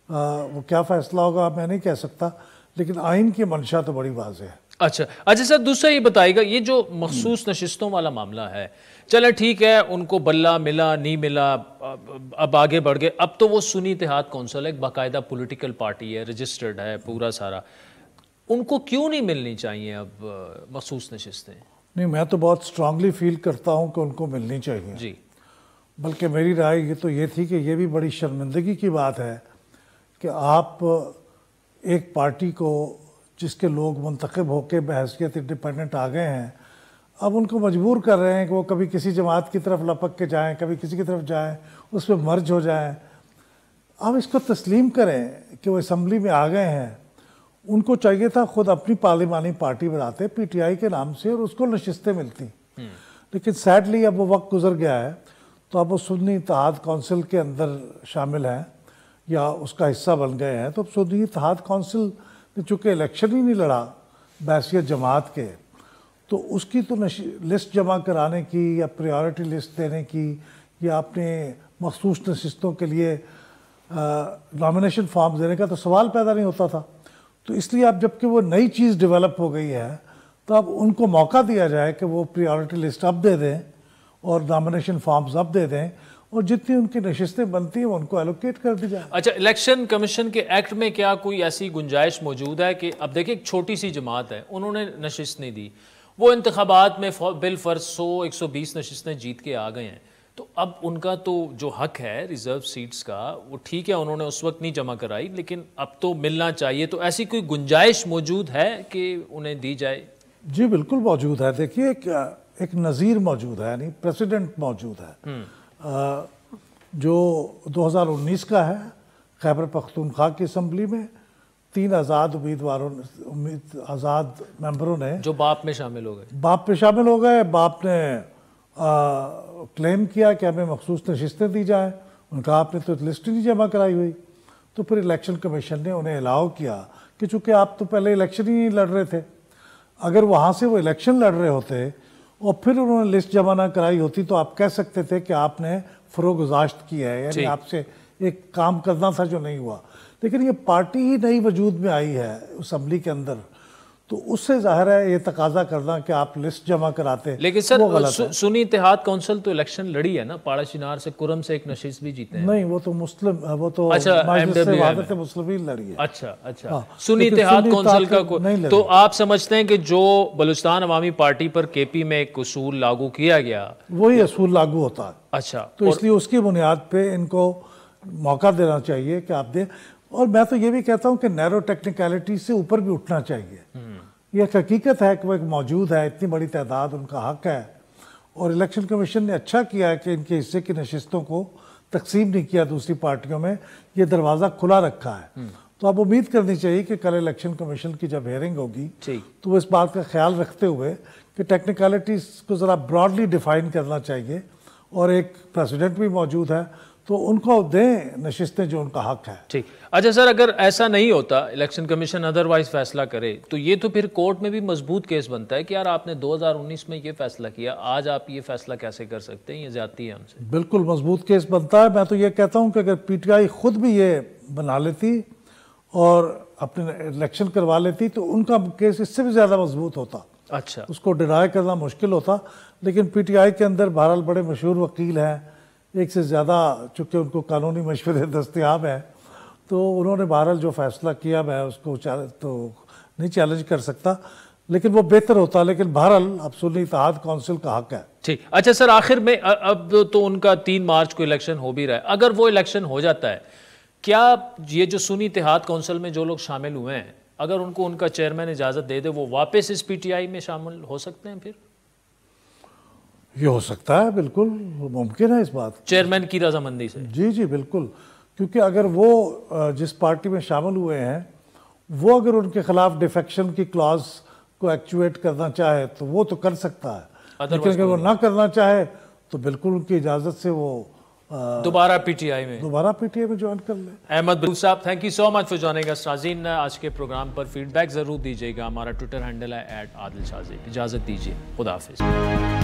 وہ کیا فیصلہ ہوگا میں نہیں کہہ سکتا، لیکن آئین کی منشا تو بڑی واضح ہے. اچھا سر، دوسرا یہ بتائیے گا، یہ جو مخصوص نشستوں والا معاملہ ہے، چلے ٹھیک ہے، ان کو بلہ ملا نہیں ملا، اب آگے بڑھ گئے. اب تو وہ سنی اتحاد کونسل ایک باقاعدہ پولیٹیکل پارٹی ہے، رجسٹرڈ ہے پورا سارا، ان کو کیوں نہیں ملنی چاہیے اب مخصوص نشستیں؟ نہیں، میں تو بہت اسٹرانگلی فیل کرتا ہوں کہ ان کو ملنی چاہیے جی. بلکہ میری رائے یہ تھی کہ یہ بھی بڑی شرمندگی کی بات ہے کہ آپ ایک پارٹی کو جس کے لوگ منتخب ہو کے بحیثیت انڈیپینڈنٹ آ گئے ہیں، اب ان کو مجبور کر رہے ہیں کہ وہ کبھی کسی جماعت کی طرف لپک کے جائیں، کبھی کسی کی طرف جائیں، اس پہ مرج ہو جائیں. آپ اس کو تسلیم کریں کہ وہ اسمبلی میں آ گئے ہیں. ان کو چاہیے تھا خود اپنی پارلیمانی پارٹی بناتے پی ٹی آئی کے نام سے، اور اس کو نشستیں ملتی. لیکن سیڈلی اب وہ وقت گزر گیا ہے، تو اب وہ سنی اتحاد کونسل کے اندر شامل ہیں یا اس کا حصہ بن گئے ہیں. تو اب سنی اتحاد کونسل نے چونکہ الیکشن ہی نہیں لڑا بحیثیت جماعت کے، تو اس کی تو لسٹ جمع کرانے کی یا پریورٹی لسٹ دینے کی یا اپنے مخصوص نشستوں کے لیے نامینیشن فارم دینے کا تو سوال پیدا نہیں ہوتا تھا. تو اس لیے اب جب کہ وہ نئی چیز ڈیولپ ہو گئی ہے تو اب ان کو موقع دیا جائے کہ وہ پریورٹی لسٹ اب دے دیں اور نامینیشن فارمز اب دے دیں، اور جتنی ان کی نشستیں بنتی ہیں ان کو ایلوکیٹ کر دی جائے. اچھا، الیکشن کمیشن کے ایکٹ میں کیا کوئی ایسی گنجائش موجود ہے کہ اب دیکھیں ایک چھوٹی سی جماعت ہے، انہوں نے نشست نہیں دی، وہ انتخابات میں بالفرض 100-120 نشستیں جیت کے آ گئے ہیں، تو اب ان کا تو جو حق ہے ریزرو سیٹس کا، وہ ٹھیک ہے انہوں نے اس وقت نہیں جمع کرائی، لیکن اب تو ملنا چاہیے. تو ایسی کوئی گنجائش موجود ہے کہ انہیں دی جائے؟ جی بالکل موجود ہے. دیکھیے ایک نظیر موجود ہے، یعنی پریسیڈنٹ موجود ہے جو 2019 کا ہے خیبر پختونخوا کی اسمبلی میں، 3 آزاد امیدواروں آزاد ممبروں نے جو باپ میں شامل ہو گئے، باپ پہ شامل ہو گئے. باپ نے کلیم کیا کہ ہمیں مخصوص نشستیں دی جائیں. ان کا آپ نے تو لسٹ ہی نہیں جمع کرائی ہوئی. تو پھر الیکشن کمیشن نے انہیں الاؤ کیا کہ چونکہ آپ تو پہلے الیکشن ہی نہیں لڑ رہے تھے، اگر وہاں سے وہ الیکشن لڑ رہے ہوتے اور پھر انہوں نے لسٹ جمع نہ کرائی ہوتی تو آپ کہہ سکتے تھے کہ آپ نے فروگزاشت کیا ہے، یعنی آپ سے ایک کام کرنا تھا جو نہیں ہوا. لیکن یہ پارٹی ہی نئی وجود میں آئی ہے اسمبلی کے اندر، تو اس سے ظاہر ہے یہ تقاضا کرنا کہ آپ لسٹ جمع کراتے. لیکن سر سنی اتحاد کونسل تو الیکشن لڑی ہے نا، پاڑا چنار سے کرم سے ایک نشست بھی جیتے ہیں. نہیں، وہ تو مسلم، وہ تو مجلس وحدت مسلمین لڑی ہے. اچھا سنی اتحاد کونسل کا تو آپ سمجھتے ہیں کہ جو بلوچستان عوامی پارٹی پر کے پی میں ایک اصول لاگو کیا گیا وہی اصول لاگو ہوتا ہے. اچھا، تو اس لیے اس کی بنیاد پہ ان کو موقع دینا چاہیے کہ آپ دیں. اور میں تو یہ بھی کہتا ہوں کہ نیرو ٹیکنیکلٹی سے اوپر بھی اٹھنا چاہیے. یہ حقیقت ہے کہ وہ ایک موجود ہے، اتنی بڑی تعداد، ان کا حق ہے. اور الیکشن کمیشن نے اچھا کیا ہے کہ ان کے حصے کی نشستوں کو تقسیم نہیں کیا دوسری پارٹیوں میں، یہ دروازہ کھلا رکھا ہے. تو اب امید کرنی چاہیے کہ کل الیکشن کمیشن کی جب ہیئرنگ ہوگی تو وہ اس بات کا خیال رکھتے ہوئے کہ ٹیکنیکلٹیز کو ذرا براڈلی ڈیفائن کرنا چاہیے، اور ایک پریزیڈنٹ بھی موجود ہے تو ان کو دیں نشستیں جو ان کا حق ہے. ٹھیک. اچھا سر، اگر ایسا نہیں ہوتا، الیکشن کمیشن ادروائز فیصلہ کرے، تو یہ تو پھر کورٹ میں بھی مضبوط کیس بنتا ہے کہ یار آپ نے 2019 میں یہ فیصلہ کیا، آج آپ یہ فیصلہ کیسے کر سکتے ہیں، یہ زیادتی ہے ہم سے. بالکل مضبوط کیس بنتا ہے. میں تو یہ کہتا ہوں کہ اگر پی ٹی آئی خود بھی یہ بنا لیتی اور اپنے الیکشن کروا لیتی تو ان کا کیس اس سے بھی زیادہ مضبوط ہوتا. اچھا، اس کو ڈینائی کرنا مشکل ہوتا. لیکن پی ٹی آئی کے اندر بہرحال بڑے مشہور وکیل ہیں، ایک سے زیادہ، چونکہ ان کو قانونی مشورے دستیاب ہیں، تو انہوں نے بہرحال جو فیصلہ کیا میں اس کو تو نہیں چیلنج کر سکتا، لیکن وہ بہتر ہوتا. لیکن بہرحال اب سنی اتحاد کونسل کا حق ہے. ٹھیک. اچھا سر، آخر میں اب تو ان کا 3 مارچ کو الیکشن ہو بھی رہا ہے، اگر وہ الیکشن ہو جاتا ہے، کیا یہ جو سنی اتحاد کونسل میں جو لوگ شامل ہوئے ہیں، اگر ان کو ان کا چیئرمین اجازت دے دے، وہ واپس اس پی ٹی آئی میں شامل ہو سکتے ہیں؟ پھر یہ ہو سکتا ہے، بالکل ممکن ہے اس بات، چیئرمین کی رضامندی سے. جی بالکل. کیونکہ اگر وہ جس پارٹی میں شامل ہوئے ہیں وہ اگر ان کے خلاف ڈیفیکشن کی کلاز کو ایکچویٹ کرنا چاہے تو وہ تو کر سکتا ہے، لیکن اگر وہ نہ کرنا چاہے تو بالکل ان کی اجازت سے وہ دوبارہ پی ٹی آئی میں جوائن کر لیں. احمد بلوچ صاحب، thank you so much for joining us. ناظرین، آج کے پروگرام پر فیڈ بیک ضرور دیجیے گا. ہمارا ٹویٹر ہینڈل ہے @عادل شاہ زیب. اجازت دیجیے، خدا حافظ.